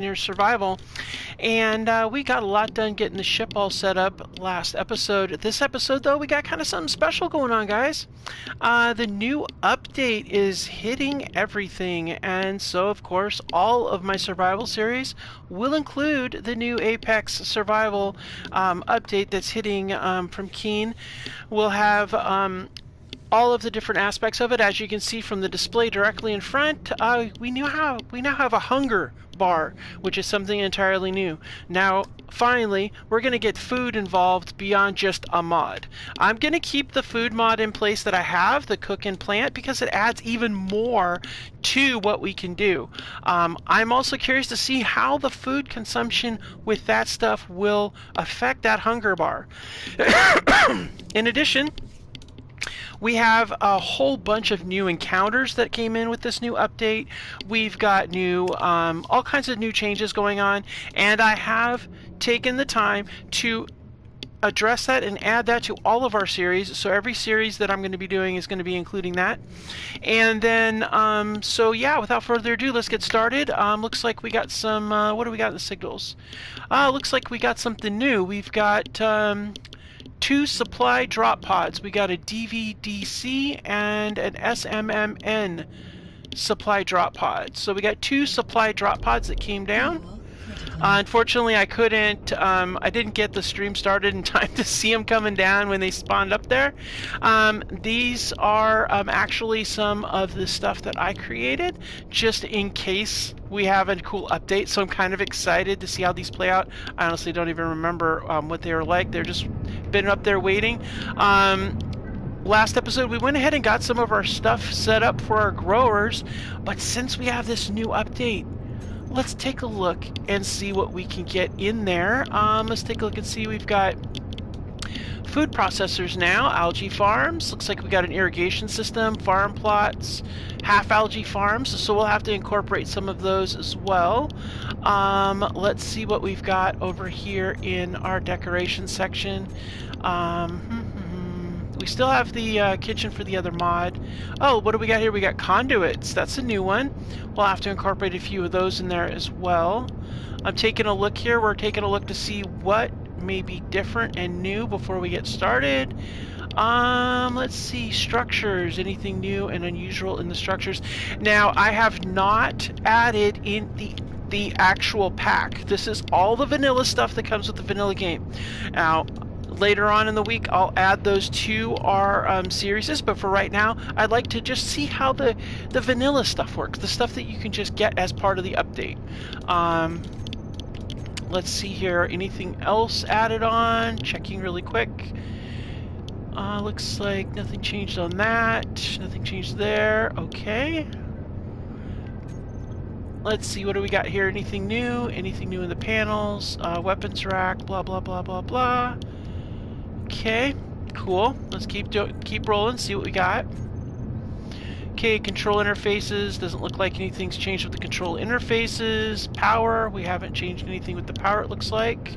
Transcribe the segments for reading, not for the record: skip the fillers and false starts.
your survival, and we got a lot done getting the ship all set up last episode. This episode, though, we got kind of something special going on, guys. The new update is hitting everything, and so, of course, all of my survival series will include the new Apex Survival update that's hitting from Keen. We'll have all of the different aspects of it. As you can see from the display directly in front, we now have a hunger bar, which is something entirely new. Now, finally, we're going to get food involved beyond just a mod. I'm going to keep the food mod in place that I have, the cook and plant, because it adds even more to what we can do. I'm also curious to see how the food consumption with that stuff will affect that hunger bar. In addition, we have a whole bunch of new encounters that came in with this new update. We've got new, all kinds of new changes going on, and I have taken the time to address that and add that to all of our series. So every series that I'm going to be doing is going to be including that. And then, so yeah, without further ado, let's get started. Looks like we got some, what do we got in the signals? Looks like we got something new. We've got, 2 supply drop pods. We got a DVDC and an SMMN supply drop pod. So we got 2 supply drop pods that came down. Unfortunately, I couldn't, I didn't get the stream started in time to see them coming down when they spawned up there. These are actually some of the stuff that I created just in case we have a cool update, so I'm kind of excited to see how these play out. I honestly don't even remember what they were like. They're just been up there waiting. Last episode, we went ahead and got some of our stuff set up for our growers, but since we have this new update, let's take a look and see what we can get in there. Let's take a look and see. We've got food processors now, algae farms. Looks like we got an irrigation system, farm plots, half algae farms. So we'll have to incorporate some of those as well. Let's see what we've got over here in our decoration section. We still have the kitchen for the other mod. Oh, what do we got here? We got conduits. That's a new one. We'll have to incorporate a few of those in there as well. I'm taking a look here. We're taking a look to see what may be different and new before we get started. Let's see. Structures. Anything new and unusual in the structures? Now, I have not added in the actual pack. This is all the vanilla stuff that comes with the vanilla game. Now, later on in the week, I'll add those to our series, but for right now, I'd like to just see how the vanilla stuff works, the stuff that you can just get as part of the update. Let's see here, anything else added on? Checking really quick. Looks like nothing changed on that, nothing changed there. Okay. Let's see, what do we got here? Anything new? Anything new in the panels? Weapons rack, blah, blah, blah, blah, blah. Okay, cool. Let's keep rolling, see what we got. Okay, control interfaces. Doesn't look like anything's changed with the control interfaces. Power, we haven't changed anything with the power, it looks like.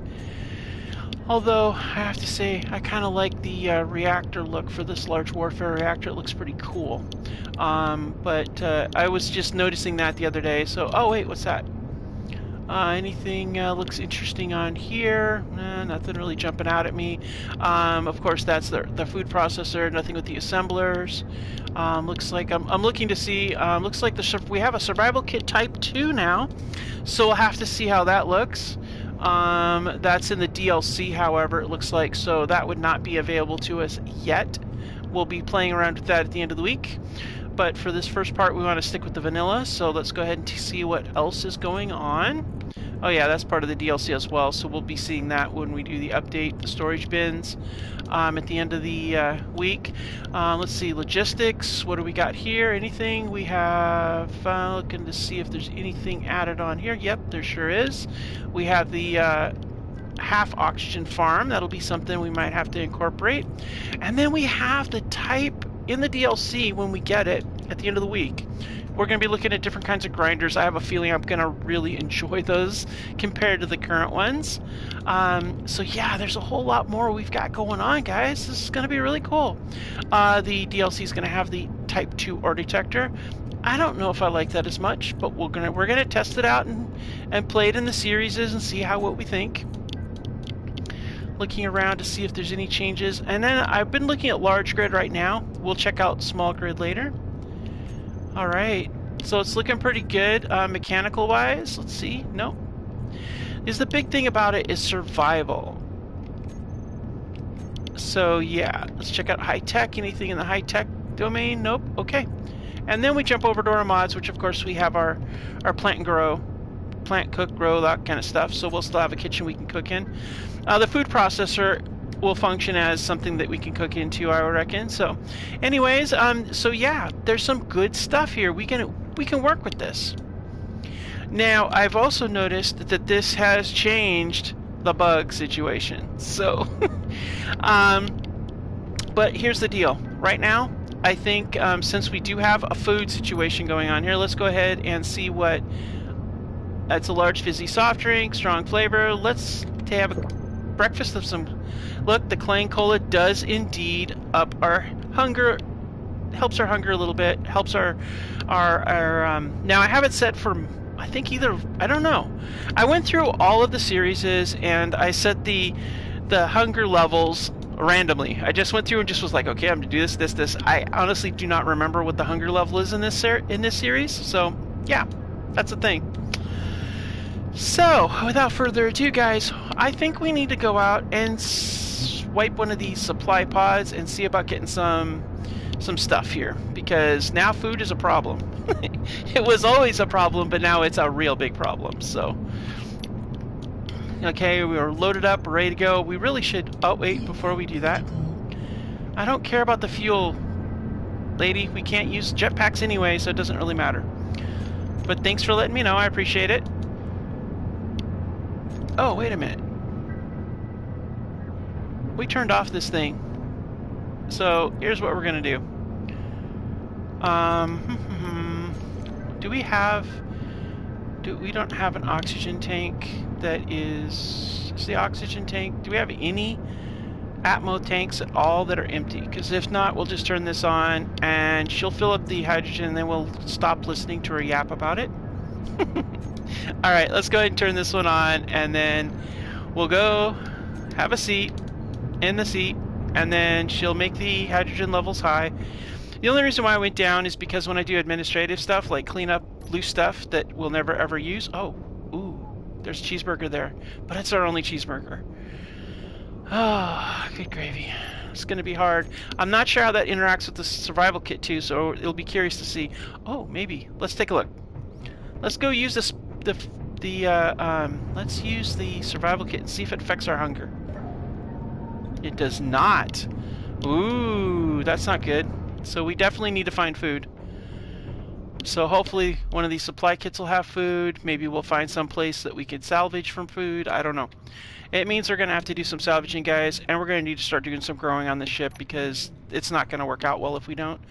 Although, I have to say, I kind of like the reactor look for this large warfare reactor. It looks pretty cool. But I was just noticing that the other day, so... Oh, wait, what's that? Anything looks interesting on here? Nothing really jumping out at me. Of course, that's the food processor. Nothing with the assemblers. Looks like I'm looking to see. Looks like we have a survival kit type 2 now, so we'll have to see how that looks. That's in the DLC, however, it looks like, so that would not be available to us yet. We'll be playing around with that at the end of the week. But for this first part, we want to stick with the vanilla, so let's go ahead and see what else is going on. Oh yeah, that's part of the DLC as well, so we'll be seeing that when we do the update, the storage bins, at the end of the week. Let's see, logistics, what do we got here? Anything? We have, looking to see if there's anything added on here. Yep, there sure is. We have the half oxygen farm. That'll be something we might have to incorporate. And then we have the type in the DLC when we get it at the end of the week. We're going to be looking at different kinds of grinders. I have a feeling I'm going to really enjoy those compared to the current ones. So yeah, there's a whole lot more we've got going on, guys. This is going to be really cool. The DLC is going to have the Type 2 ore detector. I don't know if I like that as much, but we're gonna test it out and play it in the series and see what we think. Looking around to see if there's any changes, and then I've been looking at large grid right now. We'll check out small grid later. All right, so it's looking pretty good mechanical wise. Let's see. Nope. Is the big thing about it is survival. So yeah, let's check out high tech. Anything in the high tech domain? Nope. Okay. And then we jump over to our mods, which of course we have our plant and grow, plant, cook, grow, that kind of stuff. So we'll still have a kitchen we can cook in. The food processor will function as something that we can cook into, I reckon. So anyways, so yeah, there's some good stuff here. We can work with this. Now, I've also noticed that this has changed the bug situation. So, but here's the deal. Right now, I think since we do have a food situation going on here, let's go ahead and see what... It's a large fizzy soft drink, strong flavor. Let's have a breakfast of some... Look, the Clang Cola does indeed up our hunger, helps our hunger a little bit, helps our now I have it set for, I think I don't know. I went through all of the series and I set the hunger levels randomly. I just went through and just was like, okay, I'm gonna do this. I honestly do not remember what the hunger level is in this series. So yeah, that's the thing. So without further ado, guys, I think we need to go out and swipe one of these supply pods and see about getting some stuff here, because now food is a problem. It was always a problem, but now it's a real big problem. So okay, we are loaded up, ready to go. We really should... Oh, wait, before we do that. I don't care about the fuel, lady. We can't use jetpacks anyway, so it doesn't really matter. But thanks for letting me know. I appreciate it. Oh, wait a minute. We turned off this thing. So, here's what we're going to do. Do we have... we don't have an oxygen tank that is the oxygen tank. Do we have any Atmo tanks at all that are empty? Because if not, we'll just turn this on and she'll fill up the hydrogen and then we'll stop listening to her yap about it. Alright, let's go ahead and turn this one on and then we'll go have a seat in the seat and then she'll make the hydrogen levels high. The only reason why I went down is because when I do administrative stuff, like clean up loose stuff that we'll never ever use. Oh, ooh, there's a cheeseburger there, but it's our only cheeseburger. Oh, good gravy. It's going to be hard. I'm not sure how that interacts with the survival kit too, so it'll be curious to see. Oh, maybe. Let's take a look. Let's go use this. Let's use the survival kit and see if it affects our hunger. It does not. Ooh, that's not good. So we definitely need to find food. So hopefully one of these supply kits will have food. Maybe we'll find some place that we can salvage from food. I don't know. It means we're going to have to do some salvaging, guys, and we're going to need to start doing some growing on the ship because it's not going to work out well if we don't.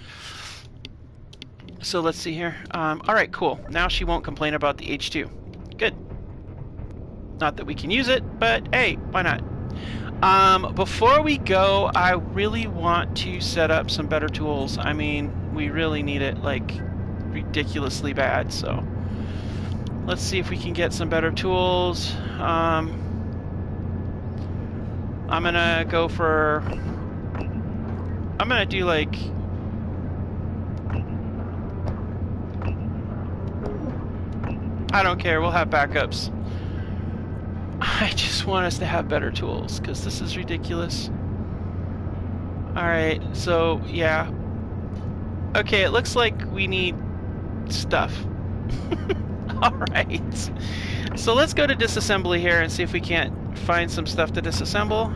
So let's see here. Alright, cool. Now she won't complain about the H2. Good. Not that we can use it, but hey, why not? Before we go, I really want to set up some better tools. I mean, we really need it, like, ridiculously bad, so let's see if we can get some better tools. I'm gonna go for... I'm gonna do, like... I don't care, we'll have backups. I just want us to have better tools, because this is ridiculous. Alright, so, yeah. Okay, it looks like we need stuff. Alright. So let's go to disassembly here and see if we can't find some stuff to disassemble.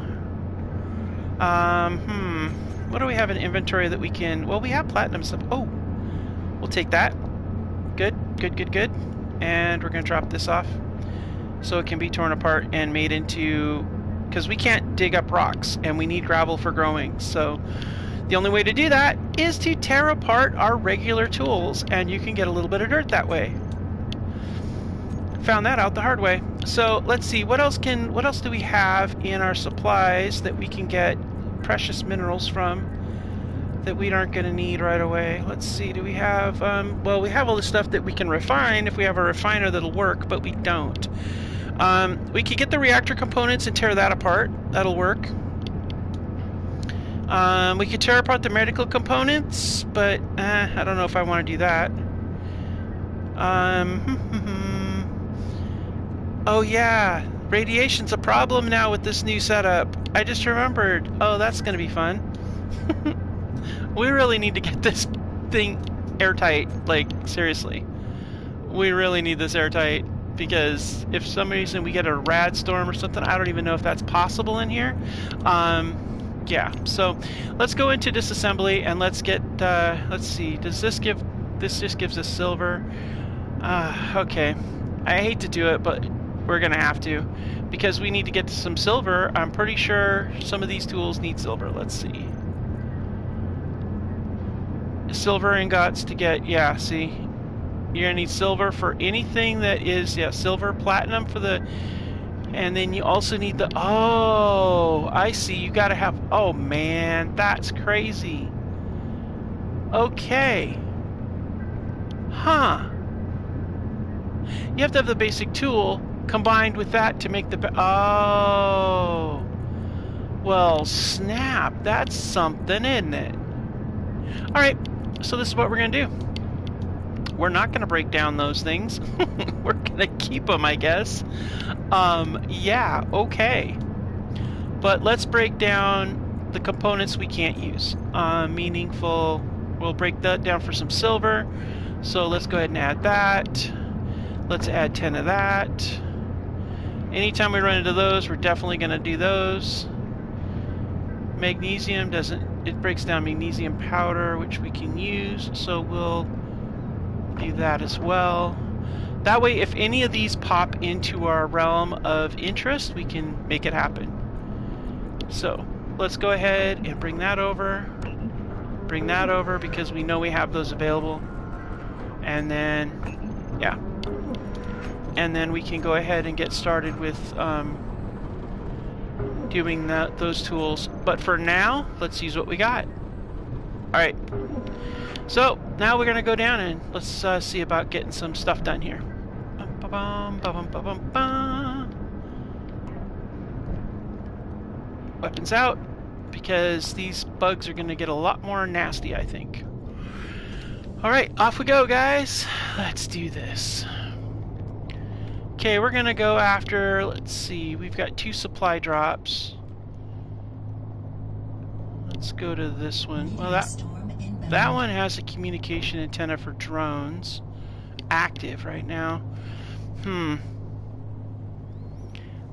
What do we have in inventory that we can... Well, we have platinum stuff. Oh! We'll take that. Good, good, good, good. And we're going to drop this off so it can be torn apart and made into... Because we can't dig up rocks, and we need gravel for growing. So The only way to do that is to tear apart our regular tools, and you can get a little bit of dirt that way. Found that out the hard way. So let's see, what else do we have in our supplies that we can get precious minerals from that we aren't going to need right away? Let's see, do we have, well, we have all the stuff that we can refine. If we have a refiner, that'll work, but we don't. We could get the reactor components and tear that apart. That'll work. We could tear apart the medical components, but I don't know if I want to do that. Oh yeah, radiation's a problem now with this new setup. I just remembered. Oh, that's going to be fun. We really need to get this thing airtight. Like, seriously. We really need this airtight, because if for some reason we get a rad storm or something, I don't even know if that's possible in here. Yeah, so let's go into disassembly and let's get, let's see, does this give, this just gives us silver. Okay, I hate to do it, but we're gonna have to, because we need to get some silver. I'm pretty sure some of these tools need silver. Let's see. Silver ingots to get, yeah, see, you're gonna need silver for anything that is, yeah, silver, platinum for the, and then you also need the, oh, I see, you gotta have, oh man, that's crazy. Okay. Huh. You have to have the basic tool combined with that to make the, oh. Well, snap, that's something, isn't it? Alright, so this is what we're gonna do. We're not gonna break down those things. We're gonna keep them, I guess. Yeah, okay. But let's break down the components we can't use. Meaningful, we'll break that down for some silver. So let's go ahead and add that. Let's add 10 of that. Anytime we run into those, we're definitely gonna do those. Magnesium doesn't, it breaks down magnesium powder, which we can use, so we'll do that as well. That way, if any of these pop into our realm of interest, we can make it happen. So let's go ahead and bring that over because we know we have those available. And then, yeah. And then we can go ahead and get started with doing those tools. But for now, let's use what we got. Alright. So, now we're going to go down and let's see about getting some stuff done here. Weapons out, because these bugs are going to get a lot more nasty, I think. Alright, off we go, guys. Let's do this. Okay, we're going to go after, let's see, we've got 2 supply drops. Let's go to this one. Well, that one has a communication antenna for drones. Active right now.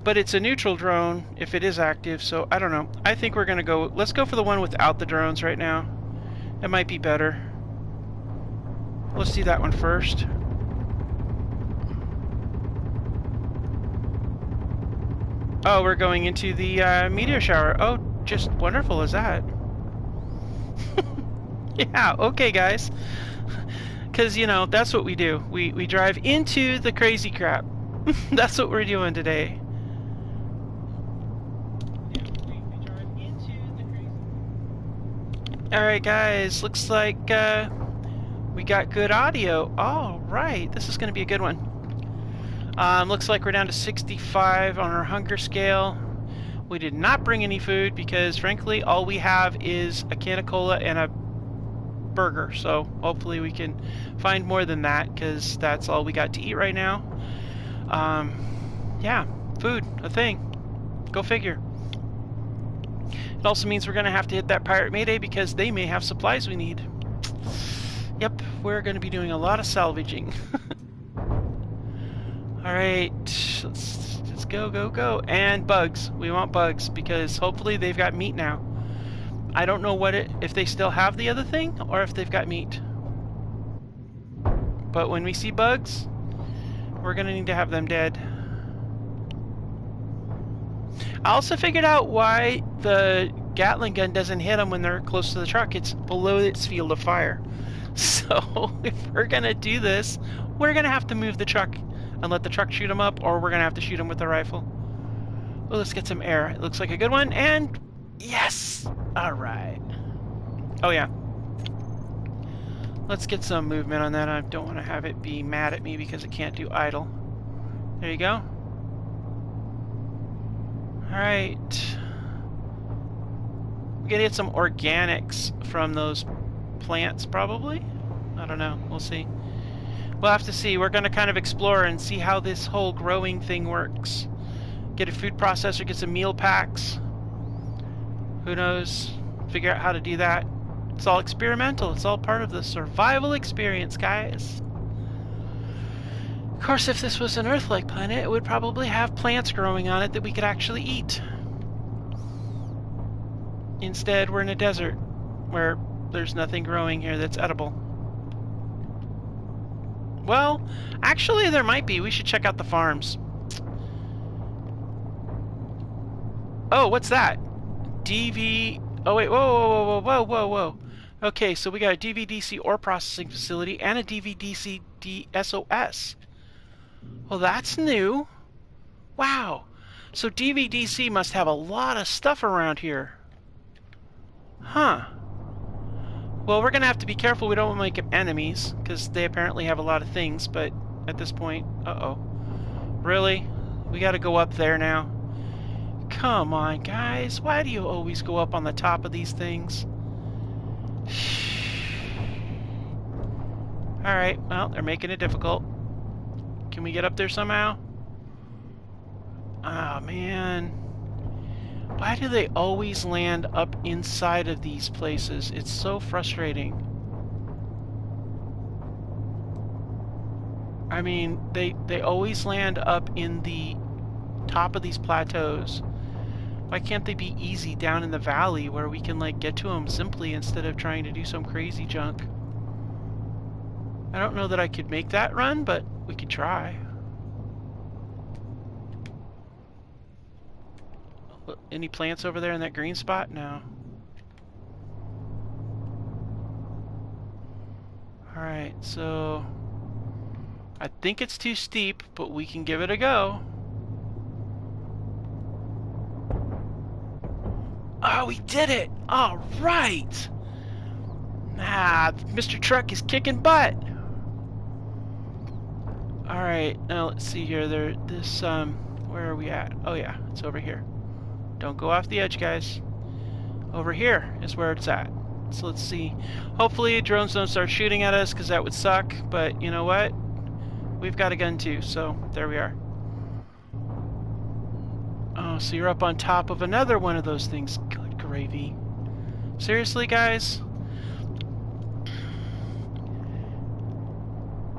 But it's a neutral drone if it is active, so I don't know. I think we're going to go, let's go for the one without the drones right now. It might be better. Let's do that one first. Oh, we're going into the meteor shower. Oh, just wonderful is that. Yeah, okay, guys. Because, you know, that's what we do. We drive into the crazy crap. That's what we're doing today. Alright, guys. Looks like we got good audio. Alright, this is going to be a good one. Looks like we're down to 65 on our hunger scale. We did not bring any food because, frankly, all we have is a can of cola and a burger. So hopefully we can find more than that, because that's all we got to eat right now. Yeah, food, a thing. Go figure. It also means we're going to have to hit that Pirate Mayday because they may have supplies we need. Yep, we're going to be doing a lot of salvaging. Alright, let's go, go, go. And bugs. We want bugs because hopefully they've got meat now. I don't know if they still have the other thing or if they've got meat. But when we see bugs, we're going to need to have them dead. I also figured out why the Gatling gun doesn't hit them when they're close to the truck. It's below its field of fire. So if we're gonna do this, we're gonna have to move the truck and let the truck shoot them up, or we're gonna have to shoot them with the rifle. Oh, let's get some air. It looks like a good one, and yes! Alright. Oh yeah. Let's get some movement on that. I don't want to have it be mad at me because it can't do idle. There you go. Alright. We're gonna get some organics from those plants, probably? I don't know. We'll see. We'll have to see. We're gonna kind of explore and see how this whole growing thing works. Get a food processor, get some meal packs. Who knows? Figure out how to do that. It's all experimental. It's all part of the survival experience, guys. Of course, if this was an Earth-like planet, it would probably have plants growing on it that we could actually eat. Instead, we're in a desert where there's nothing growing here that's edible. Well, actually there might be. We should check out the farms. Oh, what's that? DV... Oh, wait, whoa, whoa, whoa, whoa, whoa, whoa. Okay, so we got a DVDC ore processing facility and a DVDC DSOS. Well, that's new. Wow. So DVDC must have a lot of stuff around here. Huh. Well, we're going to have to be careful we don't make them enemies, because they apparently have a lot of things, but at this point... Uh-oh. Really? We got to go up there now? Come on, guys. Why do you always go up on the top of these things? Alright, well, they're making it difficult. Can we get up there somehow? Oh, man. Why do they always land up inside of these places? It's so frustrating. I mean, they always land up in the top of these plateaus. Why can't they be easy down in the valley where we can, like, get to them simply instead of trying to do some crazy junk? I don't know that I could make that run, but we could try. Any plants over there in that green spot? No. Alright, so... I think it's too steep, but we can give it a go. Oh, we did it! Alright! Ah, Mr. Truck is kicking butt! Alright, now let's see here. Where are we at? Oh yeah, it's over here. Don't go off the edge, guys. Over here is where it's at. So let's see. Hopefully drones don't start shooting at us, because that would suck. But you know what? We've got a gun too, so there we are. Oh, so you're up on top of another one of those things. Good gravy. Seriously, guys?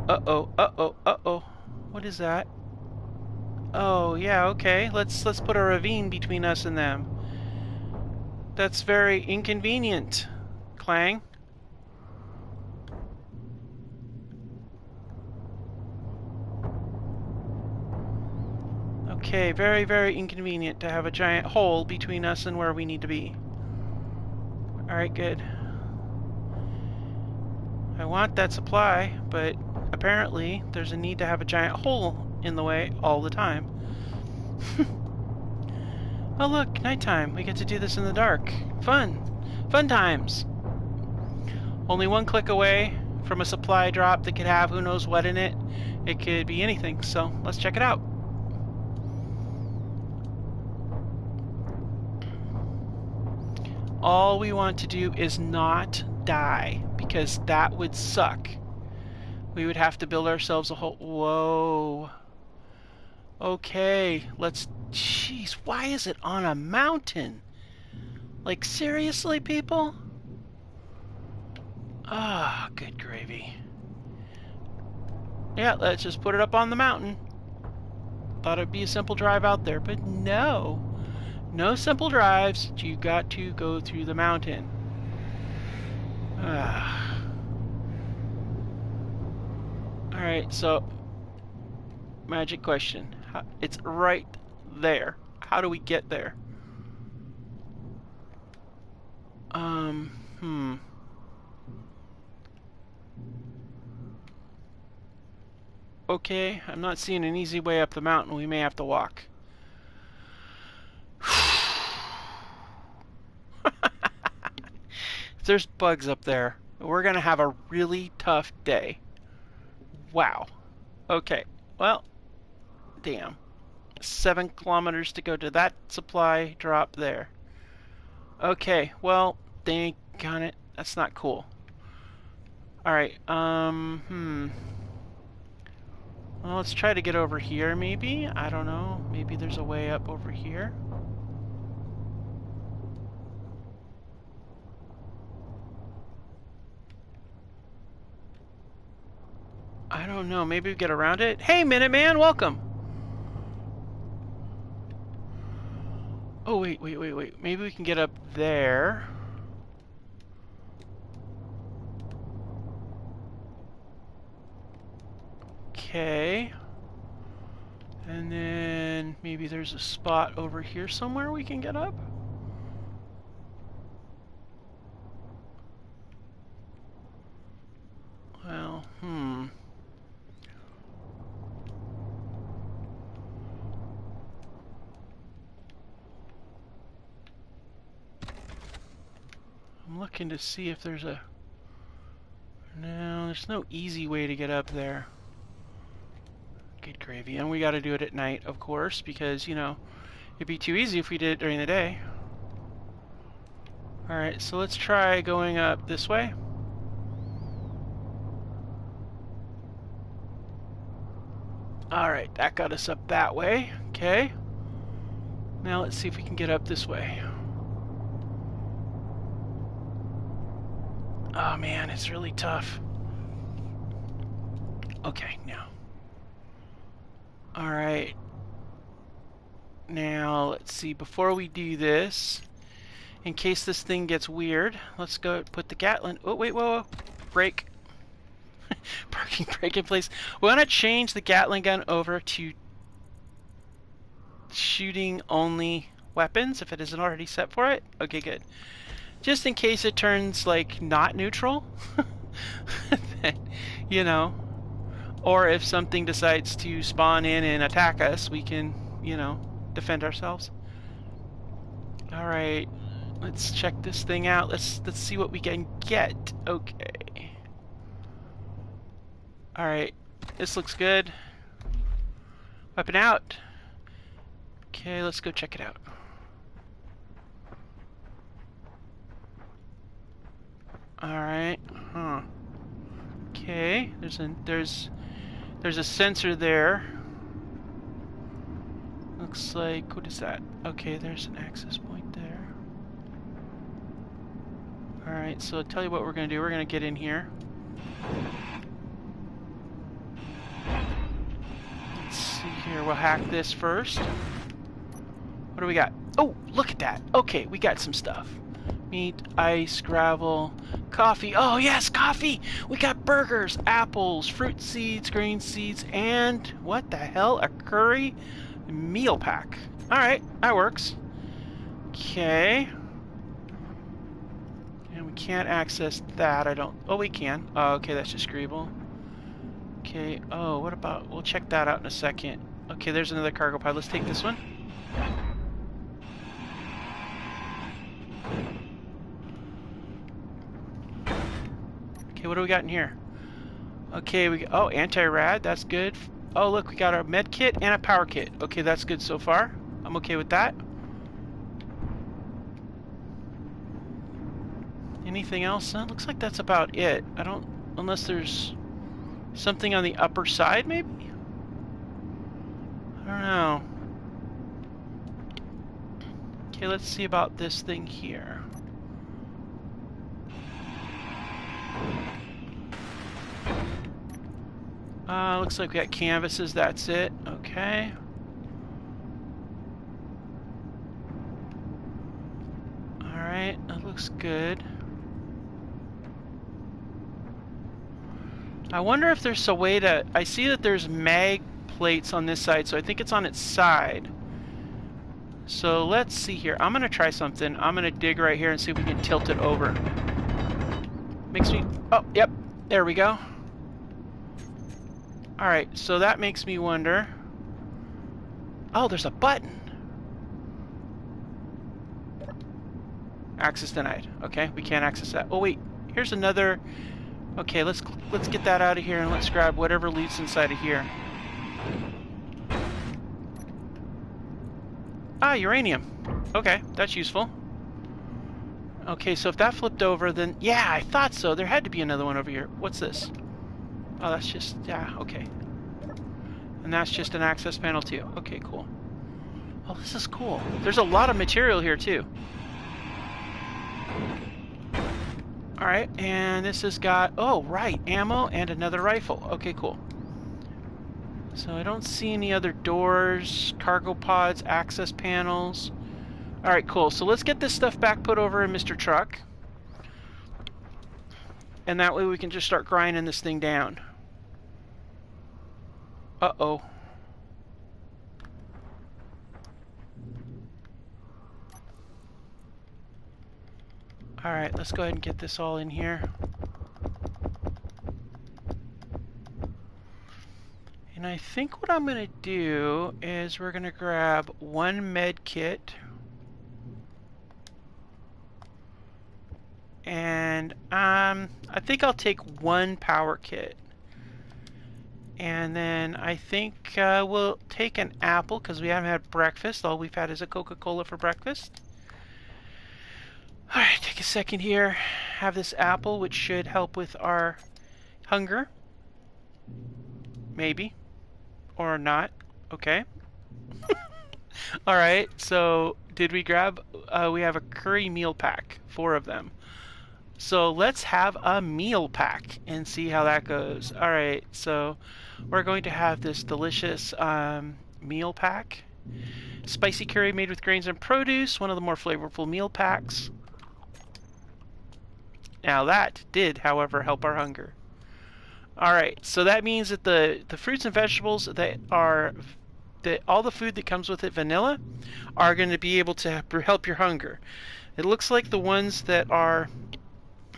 Uh-oh, uh-oh, uh-oh. What is that? Oh, yeah, okay. Let's put a ravine between us and them. That's very inconvenient, Clang. Okay, very, very inconvenient to have a giant hole between us and where we need to be. Alright, good. I want that supply, but apparently there's a need to have a giant hole in the way all the time. Oh look, nighttime. We get to do this in the dark. Fun. Fun times. Only one click away from a supply drop that could have who knows what in it. It could be anything, so let's check it out. All we want to do is not die, because that would suck. We would have to build ourselves a whole... Whoa. Okay, let's... Jeez, why is it on a mountain? Like, seriously, people? Ah, good gravy. Yeah, let's just put it up on the mountain. Thought it'd be a simple drive out there, but no. No simple drives. You got to go through the mountain. Ah. Alright, so... Magic question. It's right there. How do we get there? Hmm. Okay, I'm not seeing an easy way up the mountain. We may have to walk. If there's bugs up there, we're gonna have a really tough day. Wow. Okay. Well, damn. 7 kilometers to go to that supply drop there. Okay, well, dang on it. That's not cool. Alright, well, let's try to get over here, maybe? I don't know. Maybe there's a way up over here. I don't know. Maybe we get around it. Hey, Minuteman, welcome! Oh, wait. Maybe we can get up there. Okay. And then maybe there's a spot over here somewhere we can get up. Well, I'm looking to see if there's a... No, there's no easy way to get up there. Good gravy. And we gotta do it at night, of course, because, you know, it'd be too easy if we did it during the day. Alright, so let's try going up this way. Alright, that got us up that way. Okay. Now let's see if we can get up this way. Oh man, it's really tough. Okay, now. Alright. Now, let's see, before we do this, in case this thing gets weird, let's go put the Gatling... Oh, wait, whoa. Brake. Parking brake in place. We want to change the Gatling gun over to shooting only weapons, if it isn't already set for it. Okay, good. Just in case it turns, like, not neutral. You know. Or if something decides to spawn in and attack us, we can, you know, defend ourselves. Alright. Let's check this thing out. Let's see what we can get. Okay. Alright. This looks good. Weapon out. Okay, let's go check it out. Alright. Huh. Okay. There's a sensor there. Looks like, what is that? Okay, there's an access point there. Alright, so I'll tell you what we're going to do. We're going to get in here. Let's see here. We'll hack this first. What do we got? Oh, look at that. Okay, we got some stuff. Meat, ice, gravel, coffee. Oh, yes, coffee! We got burgers, apples, fruit seeds, grain seeds, and what the hell? A curry meal pack. Alright, that works. Okay. And we can't access that, I don't... Oh, we can. Oh, okay, that's just agreeable. Okay, oh, what about... We'll check that out in a second. Okay, there's another cargo pod. Let's take this one. Okay, what do we got in here? Okay, oh, anti-rad, that's good. Oh, look, we got a med kit and a power kit. Okay, that's good so far. I'm okay with that. Anything else? Looks like that's about it. I don't, unless there's something on the upper side, maybe? I don't know. Okay, let's see about this thing here. Looks like we got canvases, that's it. Okay. Alright, that looks good. I wonder if there's a way to... I see that there's mag plates on this side, so I think it's on its side. So let's see here. I'm gonna try something. I'm gonna dig right here and see if we can tilt it over. Makes me... Oh, yep. There we go. Alright, so that makes me wonder... Oh, there's a button. Access denied. Okay, we can't access that. Oh, wait. Here's another... Okay, let's get that out of here and let's grab whatever leads inside of here. Ah, uranium. Okay, that's useful. Okay, so if that flipped over, then... Yeah, I thought so. There had to be another one over here. What's this? Oh, that's just... Yeah, okay. And that's just an access panel, too. Okay, cool. Oh, this is cool. There's a lot of material here, too. Alright, and this has got... Oh, right, ammo and another rifle. Okay, cool. So I don't see any other doors, cargo pods, access panels. Alright, cool. So let's get this stuff back put over in Mr. Truck. And that way we can just start grinding this thing down. Uh-oh. Alright, let's go ahead and get this all in here. And I think what I'm going to do is we're going to grab one med kit. And I think I'll take one power kit. And then I think we'll take an apple because we haven't had breakfast. All we've had is a Coca-Cola for breakfast. Alright, take a second here. Have this apple, which should help with our hunger. Maybe. Or not. Okay. Alright, so did we grab... we have a curry meal pack. 4 of them. So let's have a meal pack and see how that goes. Alright, so we're going to have this delicious meal pack. Spicy curry made with grains and produce. One of the more flavorful meal packs. Now that did, however, help our hunger. Alright, so that means that the fruits and vegetables that are... all the food that comes with it, vanilla, are going to be able to help your hunger. It looks like the ones that are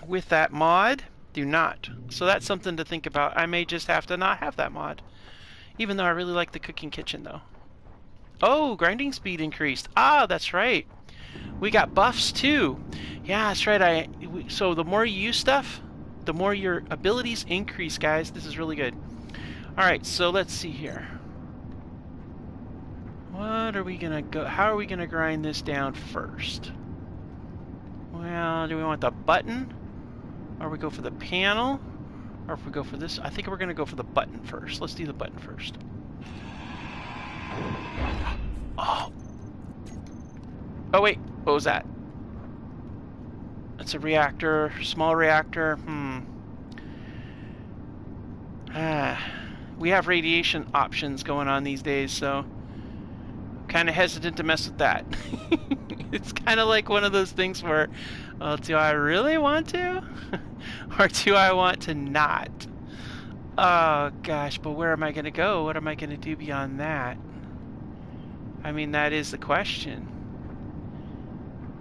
with that mod do not. So that's something to think about. I may just have to not have that mod. Even though I really like the cooking kitchen, though. Oh, grinding speed increased. Ah, that's right. We got buffs, too. Yeah, that's right. So the more you use stuff, the more your abilities increase, guys. This is really good. Alright, so let's see here. What are we gonna go? How are we gonna grind this down first? Well, do we want the button? Or we go for the panel? Or if we go for this, I think we're gonna go for the button first. Let's do the button first. Oh. Oh wait, what was that? It's a reactor, small reactor. We have radiation options going on these days, so kind of hesitant to mess with that. It's kind of like one of those things where, well, do I really want to? Or do I want to not? Oh gosh, but where am I going to go? What am I going to do beyond that? I mean, that is the question.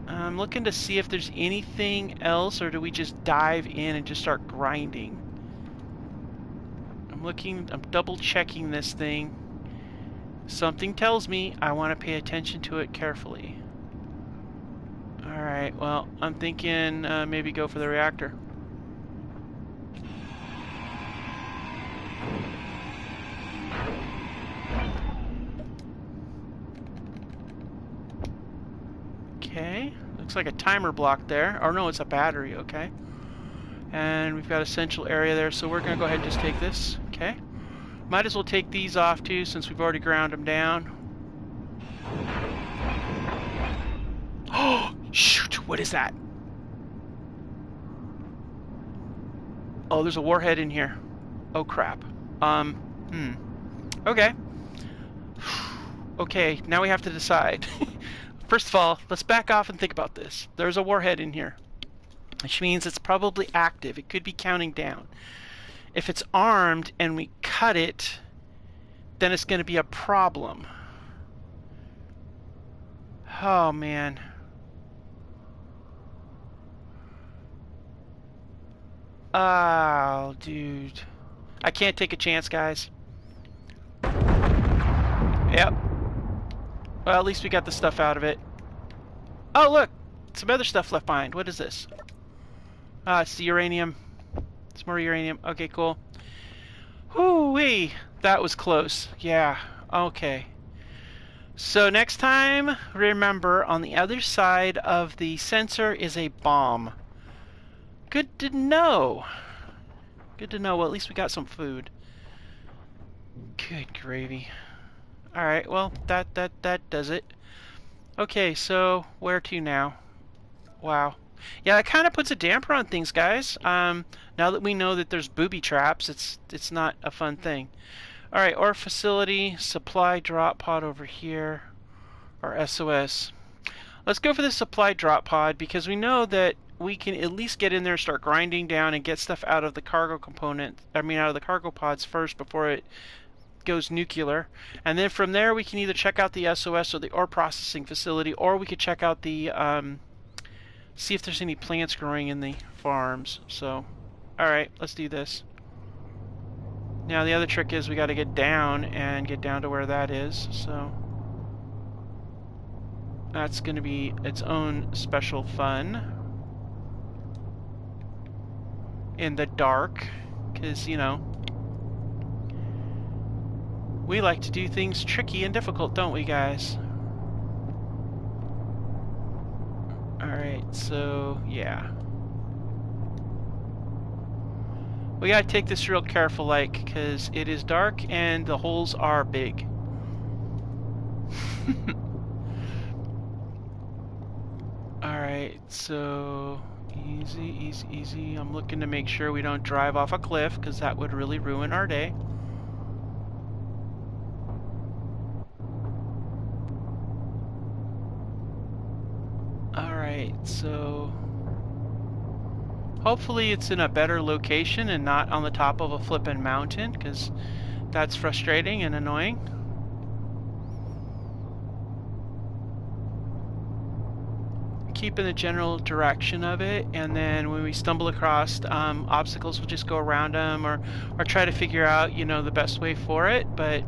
I'm looking to see if there's anything else, or do we just dive in and just start grinding? I'm double checking this thing. Something tells me I want to pay attention to it carefully. Alright, well, I'm thinking maybe go for the reactor. Okay, looks like a timer block there. Or no, it's a battery, okay. And we've got essential area there, so we're going to go ahead and just take this. Okay. Might as well take these off too, since we've already ground them down. Oh, shoot, what is that? Oh, there's a warhead in here. Oh, crap. Okay. Okay, now we have to decide. First of all, let's back off and think about this. There's a warhead in here, which means it's probably active. It could be counting down. If it's armed and we cut it, then it's going to be a problem. Oh, man. Oh, dude. I can't take a chance, guys. Yep. Well, at least we got the stuff out of it. Oh, look! Some other stuff left behind. What is this? Ah, it's the uranium. It's more uranium. Okay, cool. Whoo-wee! That was close. Yeah. Okay. So next time, remember, on the other side of the sensor is a bomb. Good to know. Good to know. Well, at least we got some food. Good gravy. Alright, well, that does it. Okay, so where to now? Wow. Yeah, it kind of puts a damper on things, guys. Now that we know that there's booby traps, it's not a fun thing. Alright, ore facility, supply drop pod over here, or SOS. Let's go for the supply drop pod because we know that we can at least get in there, start grinding down, and get stuff out of the cargo component. I mean, out of the cargo pods first before it goes nuclear. And then from there, we can either check out the SOS or the ore processing facility, or we could check out the see if there's any plants growing in the farms. So, all right, let's do this. Now the other trick is we got to get down and get down to where that is. So that's going to be its own special fun in the dark, because, you know, we like to do things tricky and difficult, don't we, guys? Alright, so, yeah. We gotta take this real careful, like, because it is dark and the holes are big. Alright, so easy, easy, easy. I'm looking to make sure we don't drive off a cliff, because that would really ruin our day. Alright, so hopefully it's in a better location and not on the top of a flippin' mountain, because that's frustrating and annoying. Keep in the general direction of it, and then when we stumble across obstacles, we'll just go around them or try to figure out, you know, the best way for it. But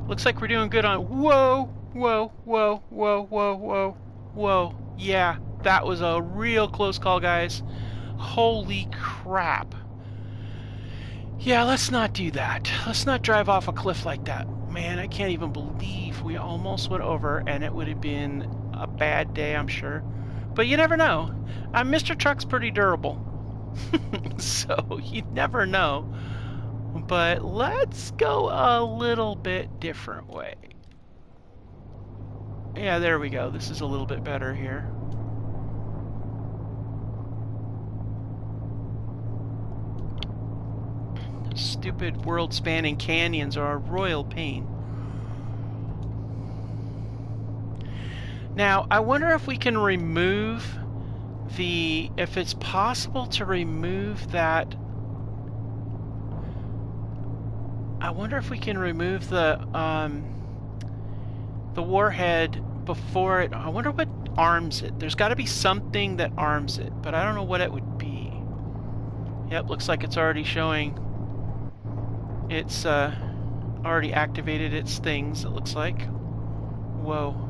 looks like we're doing good on. Whoa, whoa, whoa, whoa, whoa, whoa, whoa. Yeah, that was a real close call, guys. Holy crap. Yeah, let's not do that. Let's not drive off a cliff like that. Man, I can't even believe we almost went over, and it would have been a bad day, I'm sure. But you never know. Mr. Truck's pretty durable. So you never know. But let's go a little bit different way. Yeah, there we go. This is a little bit better here. Stupid world-spanning canyons are a royal pain. Now, I wonder if we can remove the... if it's possible to remove that... I wonder if we can remove the warhead before it... I wonder what arms it. There's got to be something that arms it, but I don't know what it would be. Yep, looks like it's already showing. It's already activated its things, it looks like. Whoa.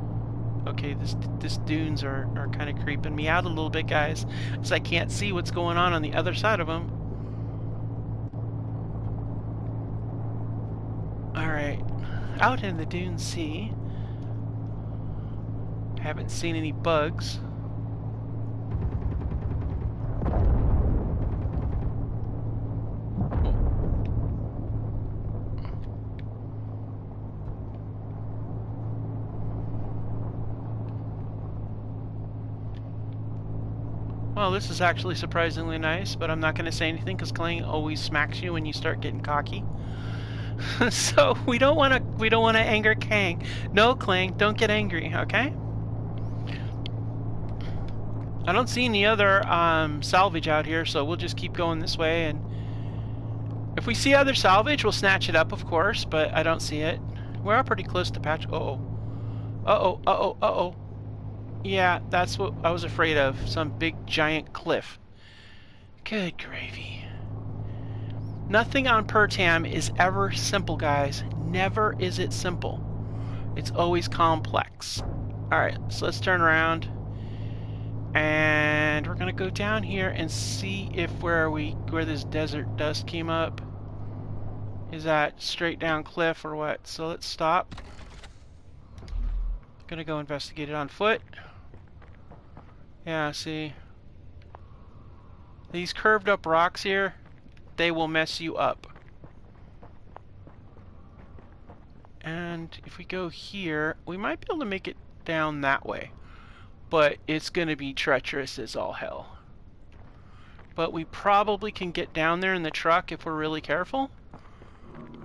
Okay, this dunes are kind of creeping me out a little bit, guys, because I can't see what's going on the other side of them. Alright. Out in the dune sea. Haven't seen any bugs. Well, this is actually surprisingly nice, but I'm not going to say anything because Clang always smacks you when you start getting cocky. So we don't want to anger Kang. No, Clang, don't get angry, okay? I don't see any other salvage out here, so we'll just keep going this way, and if we see other salvage, we'll snatch it up, of course, but I don't see it. We're all pretty close to patch. Uh-oh. Uh-oh, uh-oh, uh-oh. Yeah, that's what I was afraid of. Some big giant cliff. Good gravy. Nothing on Pertam is ever simple, guys. Never is it simple. It's always complex. Alright, so let's turn around. And we're gonna go down here and see if where this desert dust came up. Is that straight down cliff or what? So let's stop. Gonna go investigate it on foot. Yeah, see. These curved up rocks here, they will mess you up. And if we go here, we might be able to make it down that way. But it's going to be treacherous as all hell. But we probably can get down there in the truck if we're really careful.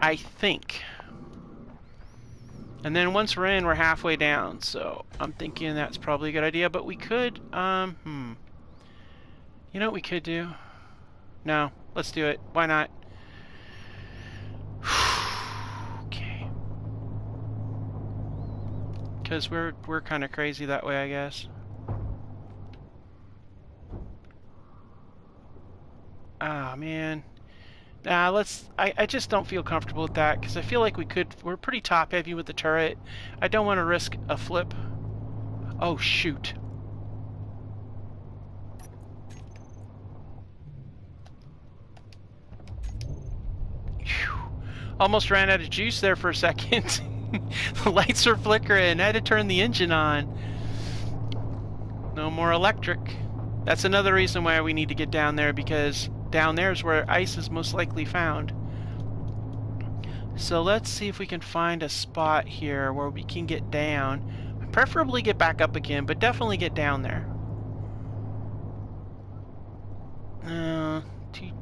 I think. And then once we're in, we're halfway down. So I'm thinking that's probably a good idea. But we could, You know what we could do? No, let's do it. Why not? Okay. Because we're kind of crazy that way, I guess. Ah, man. Nah, I just don't feel comfortable with that, because I feel like we're pretty top heavy with the turret. I don't want to risk a flip. Oh, shoot. Whew. Almost ran out of juice there for a second. The lights are flickering. I had to turn the engine on. No more electric. That's another reason why we need to get down there, because down there is where ice is most likely found. So let's see if we can find a spot here where we can get down. Preferably get back up again, but definitely get down there.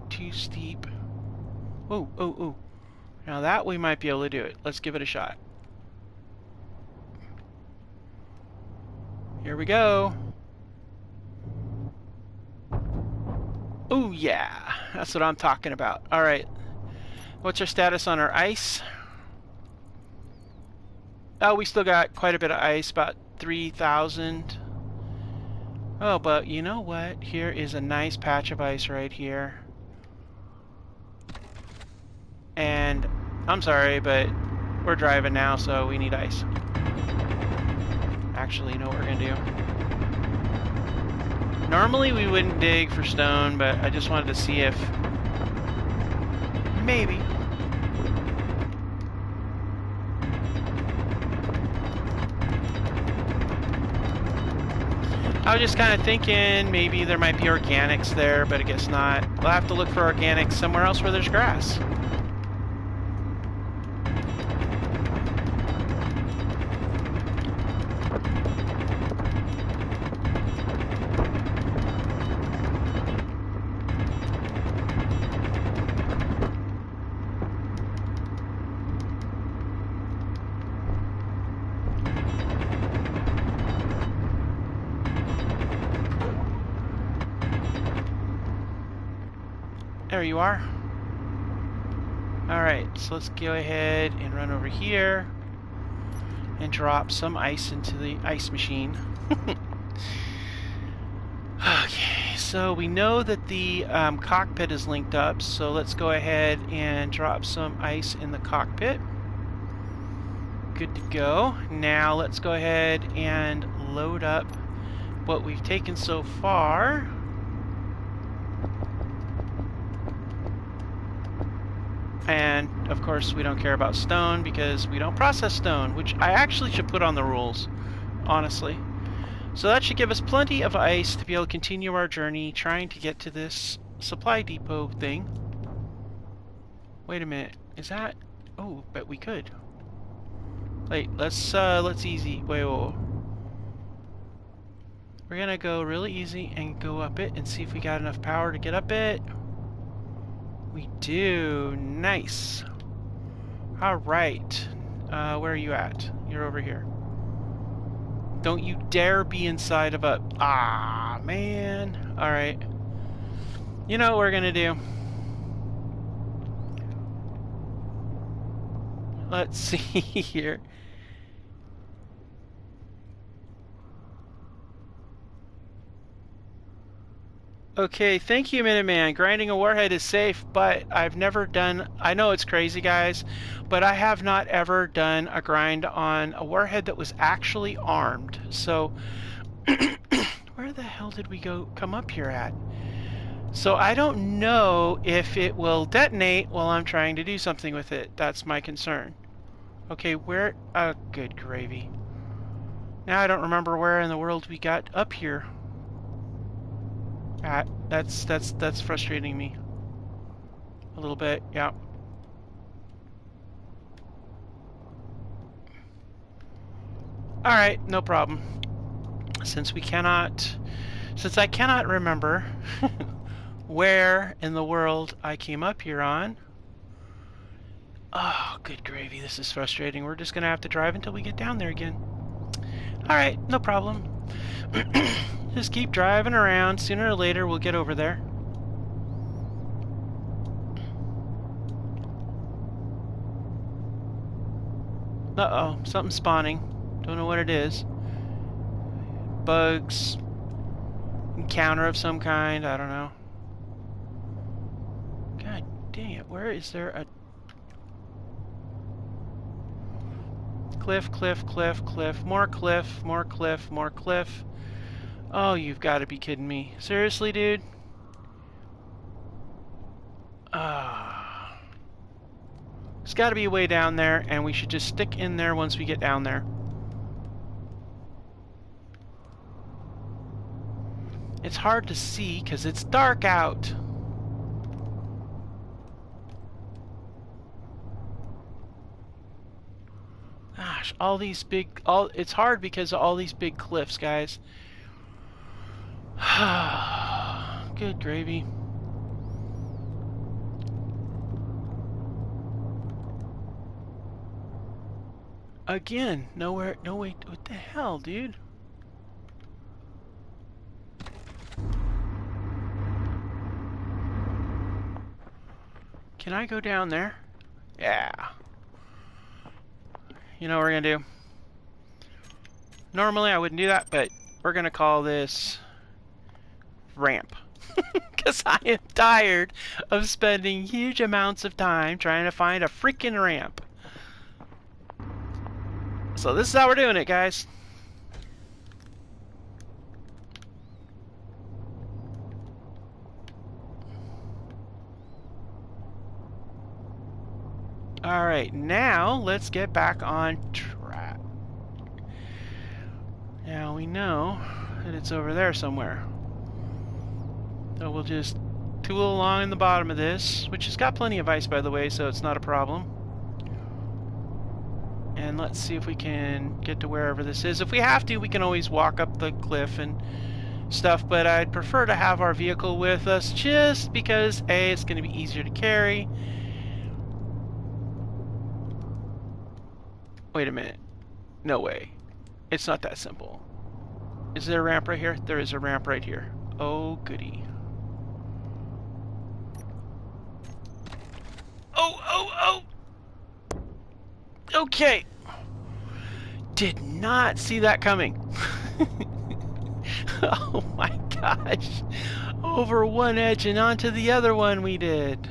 Too steep. Oh, oh, oh. Now that we might be able to do it. Let's give it a shot. Here we go. Oh yeah, that's what I'm talking about. All right, what's our status on our ice? Oh, we still got quite a bit of ice, about 3,000. Oh, but you know what? Here is a nice patch of ice right here. And I'm sorry, but we're driving now, so we need ice. Actually, you know what we're gonna do? Normally we wouldn't dig for stone, but I just wanted to see if maybe. I was just kind of thinking maybe there might be organics there, but I guess not. We'll have to look for organics somewhere else where there's grass. There you are. Alright, so let's go ahead and run over here and drop some ice into the ice machine. Okay, so we know that the cockpit is linked up, so let's go ahead and drop some ice in the cockpit. Good to go. Now let's go ahead and load up what we've taken so far. And, of course, we don't care about stone because we don't process stone, which I actually should put on the rules, honestly. So that should give us plenty of ice to be able to continue our journey trying to get to this supply depot thing. Wait a minute. Is that... Oh, bet we could. Wait, let's easy... Wait, whoa. We're gonna go really easy and go up it and see if we got enough power to get up it. We do. Nice. Alright. Where are you at? You're over here. Don't you dare be inside of a... Ah, man. Alright. You know what we're gonna do. Let's see here. Okay, thank you, Minuteman. Grinding a warhead is safe, but I've never done... I know it's crazy, guys, but I have not ever done a grind on a warhead that was actually armed. So, where the hell did we come up here at? So I don't know if it will detonate while I'm trying to do something with it. That's my concern. Okay, where... Oh, good gravy. Now I don't remember where in the world we got up here. That's frustrating me a little bit. Yeah. All right, no problem. Since I cannot remember where in the world I came up here on. Oh, good gravy. This is frustrating. We're just gonna have to drive until we get down there again. All right, no problem. Just keep driving around. Sooner or later, we'll get over there. Uh-oh, something's spawning. Don't know what it is. Bugs. Encounter of some kind. I don't know. God dang it. Where is there a... Cliff, cliff, cliff, cliff. More cliff, more cliff, more cliff. Oh, you've got to be kidding me. Seriously, dude? There's got to be a way down there, and we should just stick in there once we get down there. It's hard to see because it's dark out. Gosh, all these big... it's hard because of all these big cliffs, guys. Good gravy. Again, nowhere... No, wait, what the hell, dude? Can I go down there? Yeah. You know what we're gonna do? Normally I wouldn't do that, but we're gonna call this ramp. Because I am tired of spending huge amounts of time trying to find a freaking ramp. So this is how we're doing it, guys. Alright, now let's get back on track. Now we know that it's over there somewhere. So we'll just tool along in the bottom of this, which has got plenty of ice, by the way, so it's not a problem. And let's see if we can get to wherever this is. If we have to, we can always walk up the cliff and stuff, but I'd prefer to have our vehicle with us just because, A, it's going to be easier to carry. Wait a minute. No way. It's not that simple. Is there a ramp right here? There is a ramp right here. Oh, goody. Oh! Okay. Did not see that coming. Oh my gosh. Over one edge and onto the other one we did.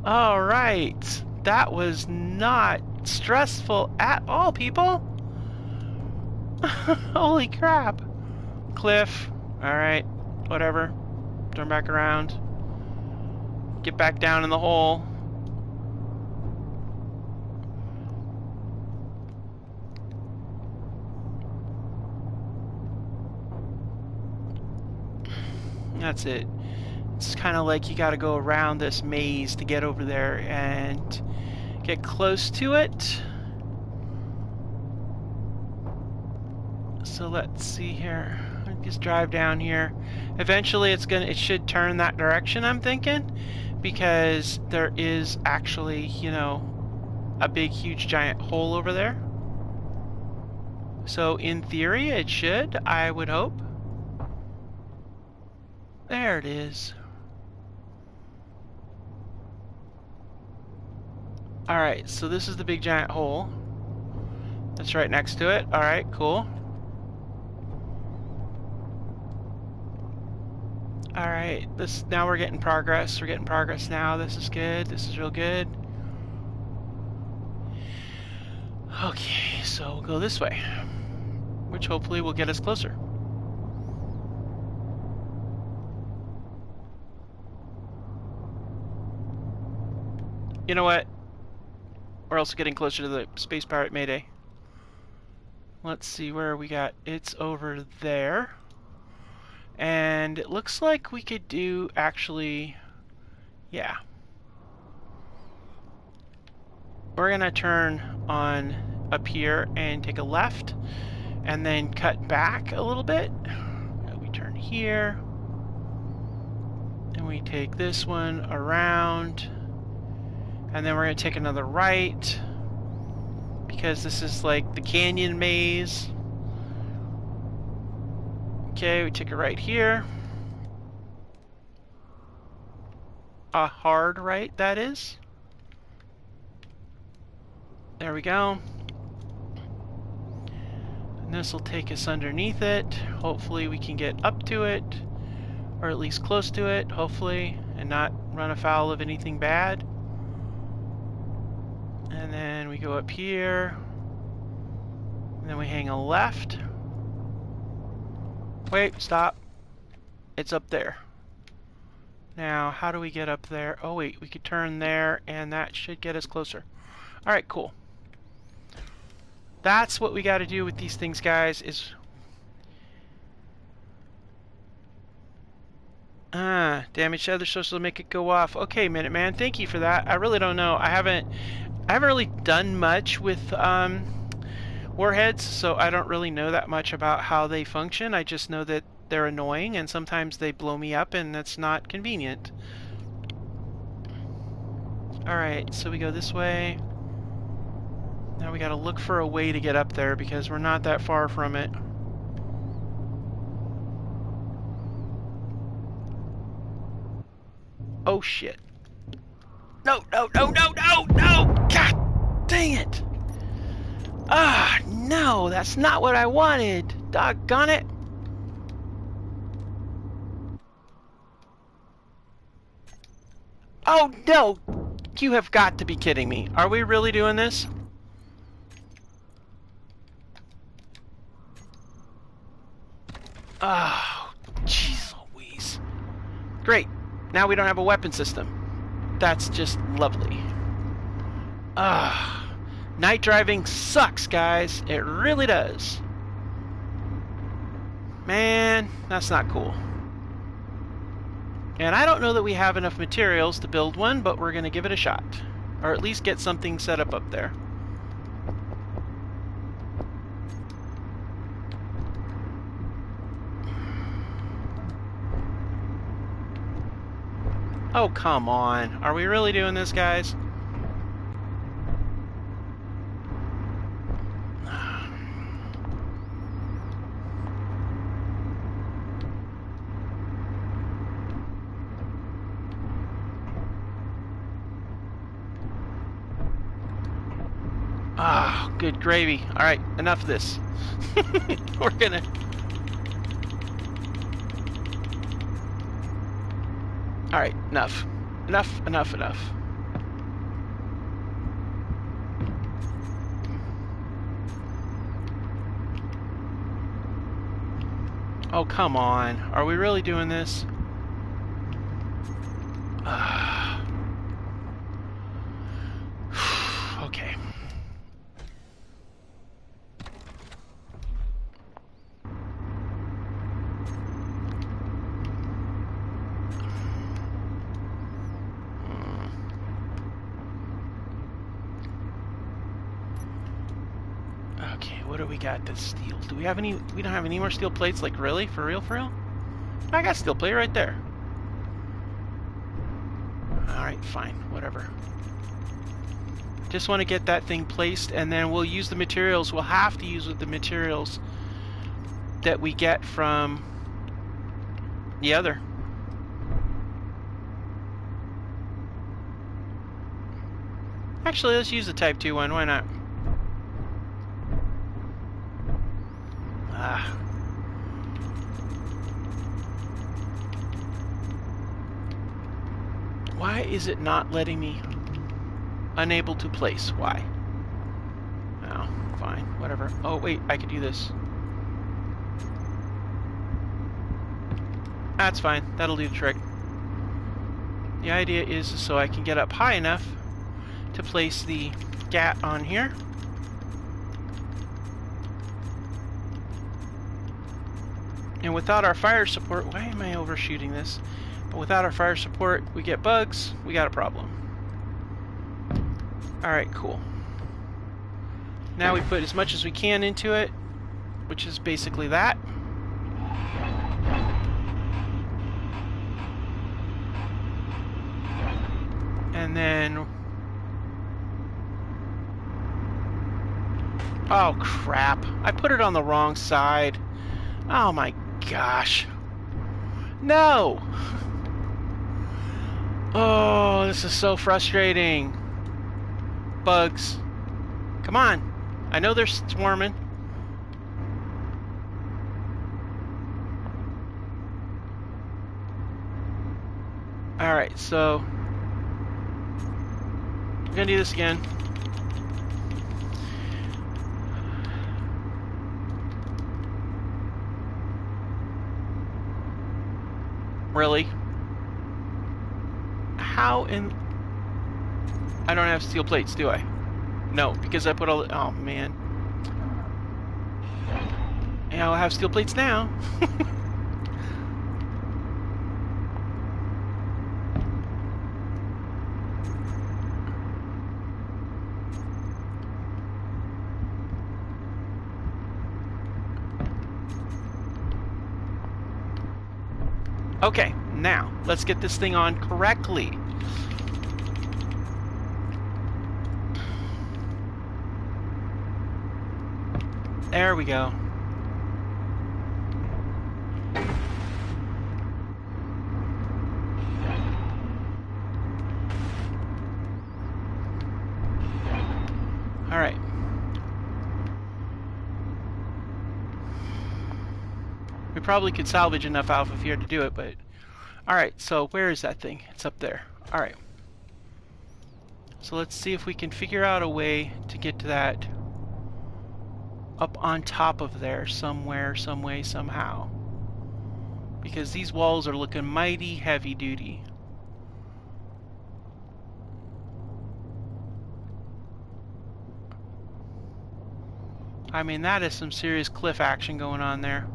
Alright. That was not stressful at all, people. Holy crap. Cliff. Alright. Whatever. Turn back around. Get back down in the hole. That's it. It's kind of like you got to go around this maze to get over there and get close to it. So let's see here. Just drive down here. Eventually it should turn that direction, I'm thinking, because there is actually, you know, a big huge giant hole over there. So in theory it should, I would hope. There it is. Alright, so this is the big giant hole. That's right next to it. Alright, cool. Alright, now we're getting progress. We're getting progress now. This is good. This is real good. Okay, so we'll go this way, which hopefully will get us closer. You know what? We're also getting closer to the Space Pirate Mayday. Let's see where we got. It's over there. And it looks like we could do actually, yeah. We're gonna turn on up here and take a left and then cut back a little bit. We turn here and we take this one around and then we're gonna take another right because this is like the canyon maze. Okay, we take a right here. A hard right, that is. There we go. And this will take us underneath it. Hopefully we can get up to it, or at least close to it, hopefully, and not run afoul of anything bad. And then we go up here. And then we hang a left. Wait, stop. It's up there. Now, how do we get up there? Oh wait, we could turn there and that should get us closer. Alright, cool. That's what we got to do with these things, guys, is... damage to other sources will make it go off. Okay, Minuteman, thank you for that. I really don't know. I haven't really done much with warheads, so I don't really know that much about how they function. I just know that they're annoying and sometimes they blow me up and that's not convenient. Alright, so we go this way. Now we gotta look for a way to get up there because we're not that far from it. Oh shit. No, no, no, no, no, no! God dang it! Ah, no, that's not what I wanted. Doggone it. Oh no! You have got to be kidding me. Are we really doing this? Oh, jeez Louise. Great. Now we don't have a weapon system. That's just lovely. Night driving sucks, guys. It really does. Man, that's not cool. And I don't know that we have enough materials to build one, but we're going to give it a shot. Or at least get something set up there. Oh, come on. Are we really doing this, guys? Ah, good gravy. Alright, enough of this. We're gonna... Alright, enough. Enough, enough, enough. Oh, come on. Are we really doing this? Okay. Okay, what do we got that's steel? Do we have any? We don't have any more steel plates? Like, really? For real? For real? I got steel plate right there. Alright, fine. Whatever. Just want to get that thing placed, and then we'll use the materials. We'll have to use the materials that we get from the other. Actually, let's use the Type 2 one. Why not? Why is it not letting me? Unable to place. Why? Oh, fine. Whatever. Oh, wait. I could do this. That's fine. That'll do the trick. The idea is so I can get up high enough to place the GAT on here. And without our fire support, why am I overshooting this? But without our fire support, we get bugs, we got a problem. Alright, cool. Now we put as much as we can into it, which is basically that. And then... oh, crap. I put it on the wrong side. Oh my gosh. No! Oh, this is so frustrating. Bugs. Come on. I know they're swarming. Alright, so... we're gonna do this again. Really? How in... I don't have steel plates, do I? No, because I put all the... oh, man. Yeah, I'll have steel plates now. Okay, now, let's get this thing on correctly. There we go. All right. We probably could salvage enough alpha here to do it, but... alright, so where is that thing? It's up there. Alright. So let's see if we can figure out a way to get to that up on top of there somewhere, some way, somehow. Because these walls are looking mighty heavy duty. I mean, that is some serious cliff action going on there.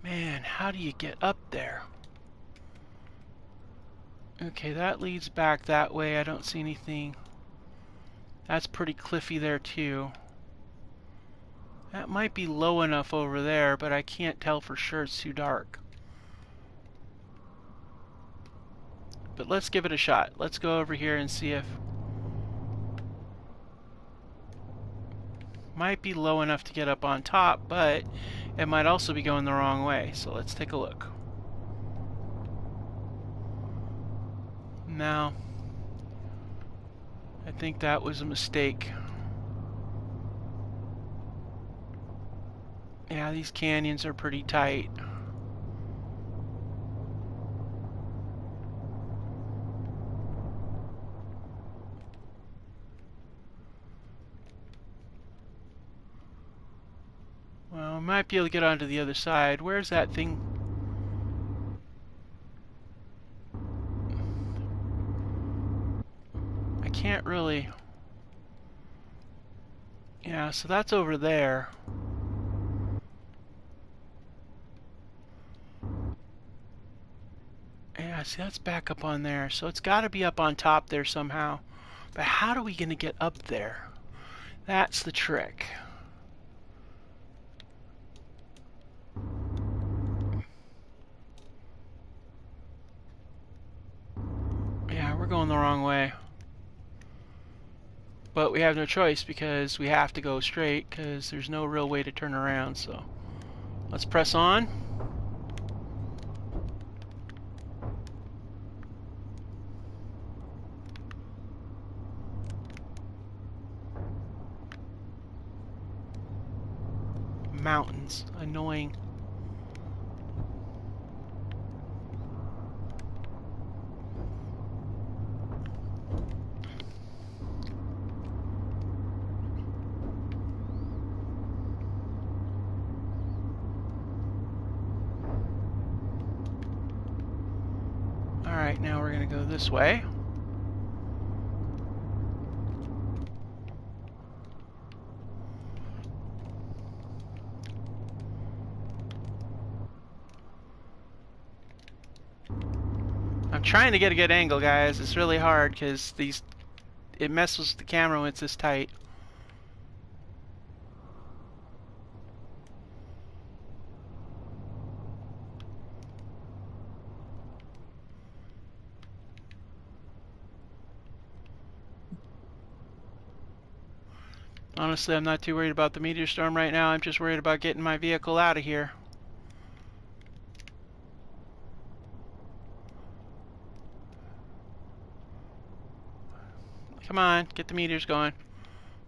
Man, how do you get up there? Okay, that leads back that way. I don't see anything. That's pretty cliffy there too. That might be low enough over there, but I can't tell for sure. It's too dark. But let's give it a shot. Let's go over here and see if... might be low enough to get up on top, but it might also be going the wrong way. So let's take a look. Now, I think that was a mistake. Yeah, these canyons are pretty tight. Well, I might be able to get onto the other side. Where's that thing? I can't really... yeah, so that's over there. Yeah, see, that's back up on there. So it's got to be up on top there somehow. But how are we going to get up there? That's the trick. Yeah, we're going the wrong way. But we have no choice because we have to go straight because there's no real way to turn around. So let's press on. Mountains. Annoying. Alright, now we're going to go this way. I'm trying to get a good angle, guys. It's really hard because it messes with the camera when it's this tight. Honestly, I'm not too worried about the meteor storm right now. I'm just worried about getting my vehicle out of here. Come on, get the meteors going.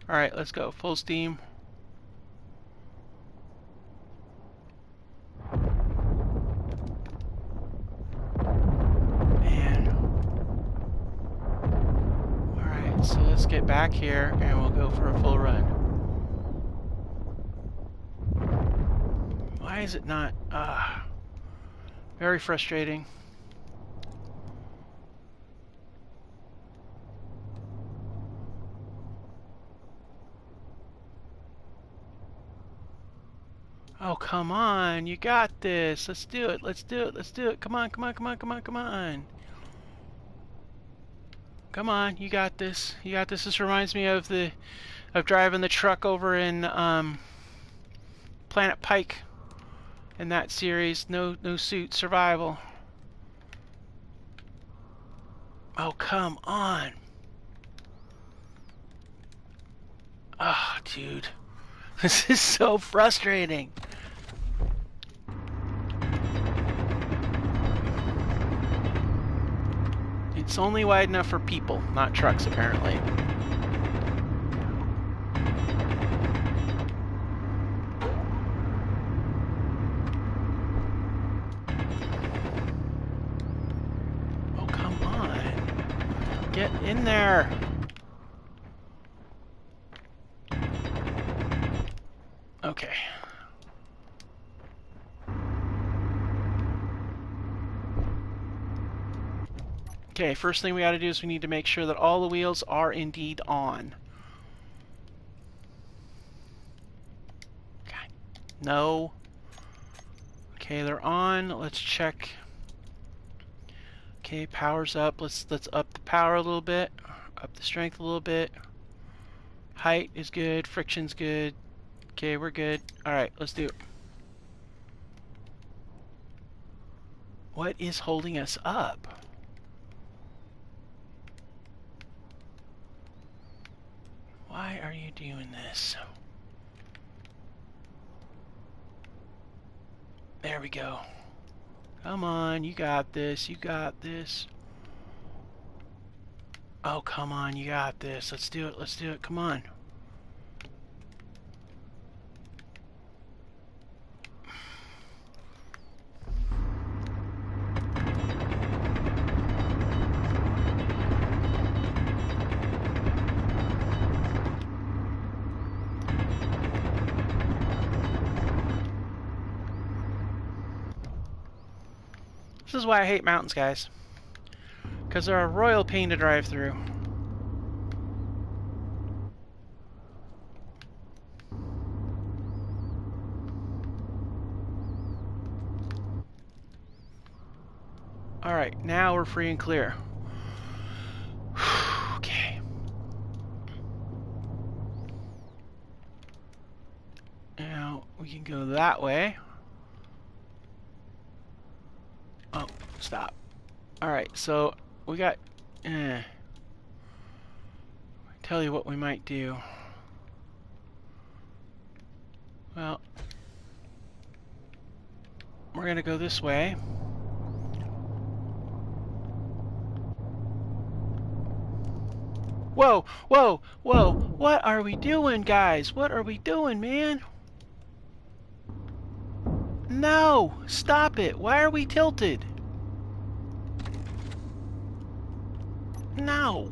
Alright, let's go. Full steam. Man. Alright, so let's get back here and we'll go for a full run. Why is it not? Very frustrating. Oh, come on. You got this. Let's do it. Let's do it. Let's do it. Come on, come on, come on, come on, come on. Come on, you got this. You got this. This reminds me of driving the truck over in Planet Pike in that series. No suit survival. Oh, come on. Oh, dude. This is so frustrating. It's only wide enough for people, not trucks, apparently. Oh, come on. Get in there. Okay. Okay, first thing we gotta do is we need to make sure that all the wheels are indeed on. Okay. No. Okay, they're on. Let's check. Okay, power's up. Let's up the power a little bit. Up the strength a little bit. Height is good. Friction's good. Okay, we're good. Alright, let's do it. What is holding us up? Why are you doing this? There we go. Come on, you got this. You got this. Oh, come on, you got this. Let's do it. Let's do it. Come on. This is why I hate mountains, guys. Because they're a royal pain to drive through. Alright, now we're free and clear. Okay. Now we can go that way. Oh, stop. Alright, so we got... Tell you what we might do. Well, we're gonna go this way. Whoa, whoa, whoa. What are we doing, guys? What are we doing, man? No! Stop it! Why are we tilted? No!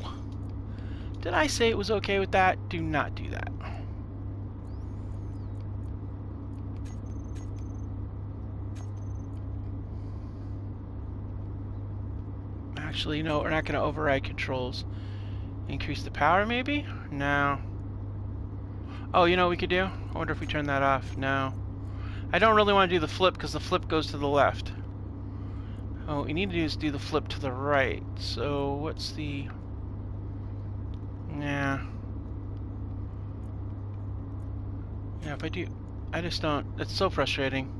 Did I say it was okay with that? Do not do that. Actually, no, we're not going to override controls. Increase the power, maybe? No. Oh, you know what we could do? I wonder if we turn that off. No. I don't really want to do the flip because the flip goes to the left. Oh, what we need to do is do the flip to the right. So, what's the... Yeah. Yeah, if I do... I just don't... It's so frustrating.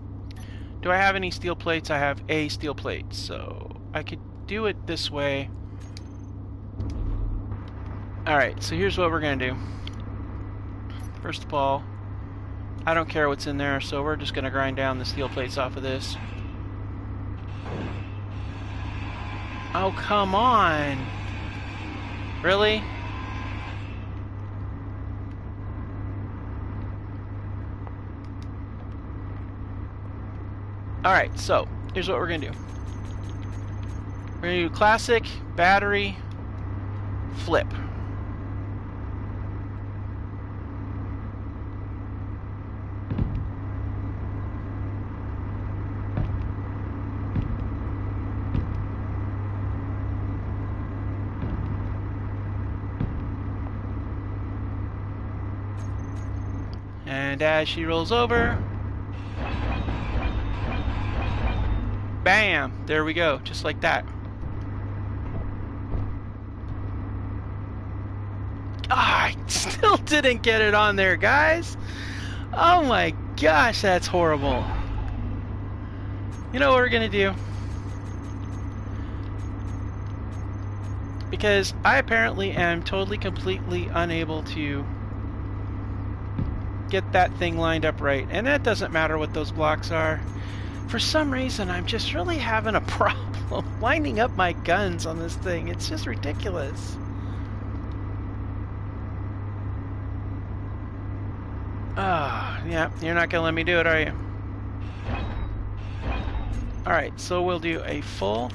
Do I have any steel plates? I have a steel plate, so I could do it this way. Alright, so here's what we're going to do. First of all, I don't care what's in there, so we're just going to grind down the steel plates off of this. Oh, come on! Really? Alright, so, here's what we're going to do. We're going to do classic, battery, flip. And as she rolls over, bam! There we go, just like that. Ah, I still didn't get it on there, guys! Oh my gosh, that's horrible. You know what we're gonna do? Because I apparently am totally, completely unable to get that thing lined up right. And it doesn't matter what those blocks are. For some reason, I'm just really having a problem lining up my guns on this thing. It's just ridiculous. Ah, yeah, you're not gonna let me do it, are you? Alright, so we'll do a full,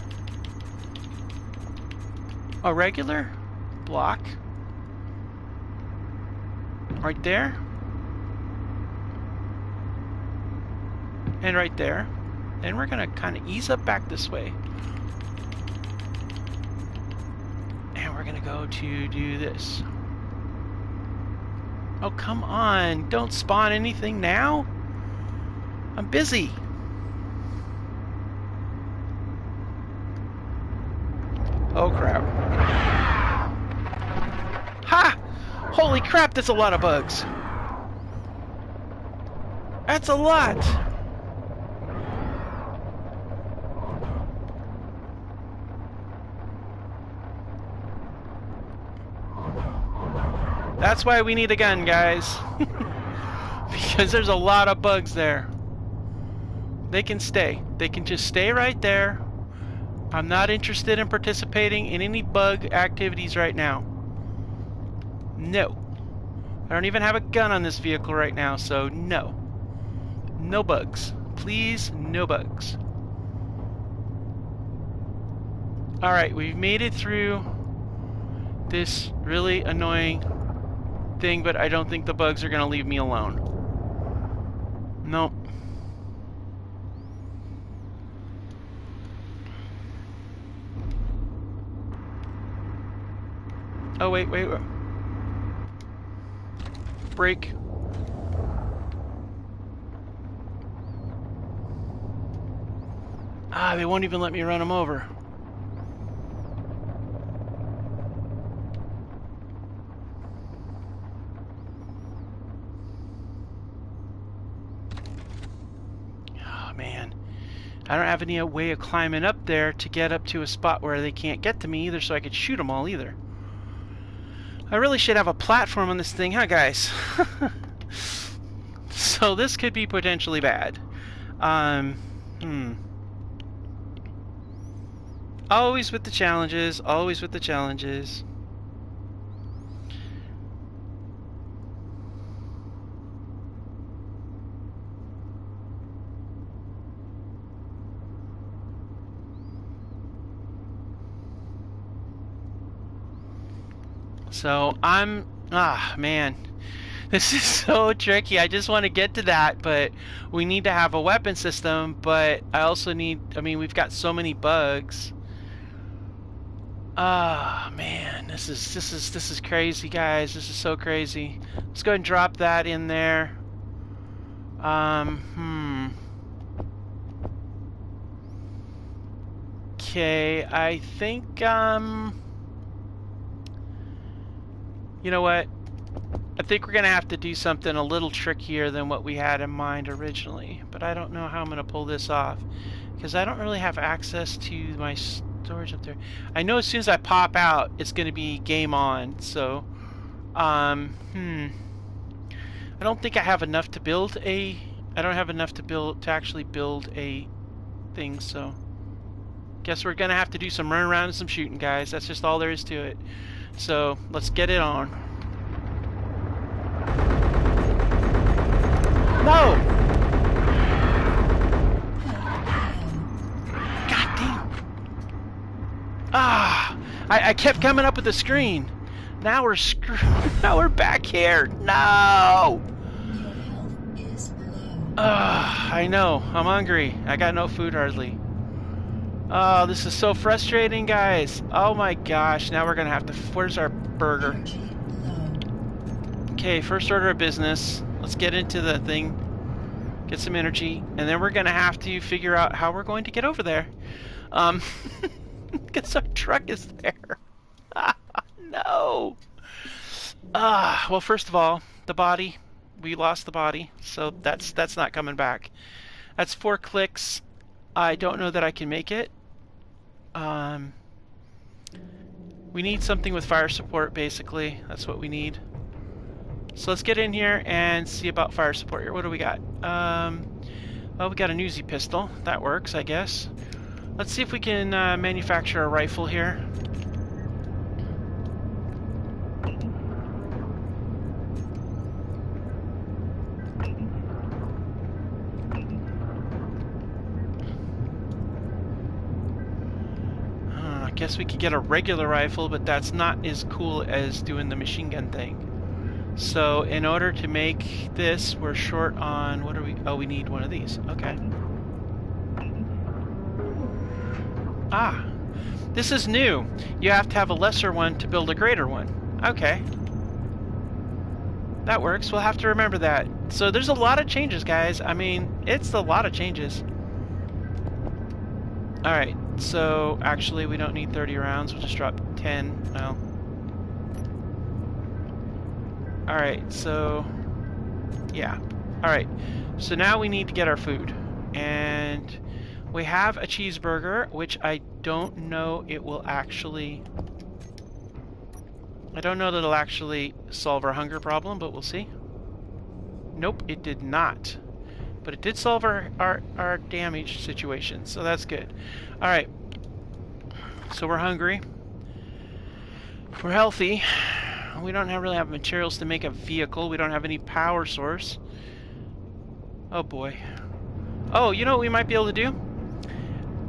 a regular block right there, and right there. Then we're gonna kind of ease up back this way, and we're gonna go to do this. Oh, come on, don't spawn anything now. I'm busy. Oh crap. Ha! Holy crap, that's a lot of bugs. That's a lot. That's why we need a gun, guys. Because there's a lot of bugs there. They can stay. They can just stay right there. I'm not interested in participating in any bug activities right now. No. I don't even have a gun on this vehicle right now, so no. No bugs. Please, no bugs. Alright, we've made it through this really annoying thing, but I don't think the bugs are going to leave me alone. Nope. Oh, wait. Brake. Ah, they won't even let me run them over. Man, I don't have any way of climbing up there to get up to a spot where they can't get to me either, so I could shoot them all either. I really should have a platform on this thing, huh, guys? So this could be potentially bad. Always with the challenges, always with the challenges. So man, this is so tricky. I just want to get to that, but we need to have a weapon system, but I also need, I mean, we've got so many bugs. Ah, man, this is crazy, guys. This is so crazy. Let's go ahead and drop that in there. Okay, I think, you know what? I think we're going to have to do something a little trickier than what we had in mind originally. But I don't know how I'm going to pull this off, because I don't really have access to my storage up there. I know as soon as I pop out, it's going to be game on. So, I don't think I have enough to build a... I don't have enough to actually build a thing, so... Guess we're going to have to do some running around and some shooting, guys. That's just all there is to it. So, let's get it on. No! God damn. Ah! I kept coming up with the screen. Now we're screwed. Now we're back here. No! I know. I'm hungry. I got no food hardly. Oh, this is so frustrating, guys. Oh my gosh. Now we're gonna have to... Where's our burger? Okay, first order of business. Let's get into the thing. Get some energy. And then we're gonna have to figure out how we're going to get over there. Because our truck is there. No! Well, first of all, the body. We lost the body. So that's not coming back. That's 4 clicks. I don't know that I can make it. We need something with fire support, basically. That's what we need. So let's get in here and see about fire support here. What do we got? Well, we got a Uzi pistol. That works, I guess. Let's see if we can manufacture a rifle here. I guess we could get a regular rifle, but that's not as cool as doing the machine gun thing. So in order to make this, we're short on, what are we? Oh, we need one of these. Okay. Ah, this is new. You have to have a lesser one to build a greater one. Okay. That works. We'll have to remember that. So there's a lot of changes, guys. I mean, it's a lot of changes. Alright, so actually we don't need 30 rounds. We'll just drop 10. Well. Alright, so... yeah. Alright, so now we need to get our food. And we have a cheeseburger, which I don't know it will actually... I don't know that it'll actually solve our hunger problem, but we'll see. Nope, it did not. But it did solve our damage situation, so that's good. Alright. So we're hungry. We're healthy. We don't really have materials to make a vehicle. We don't have any power source. Oh boy. Oh, you know what we might be able to do?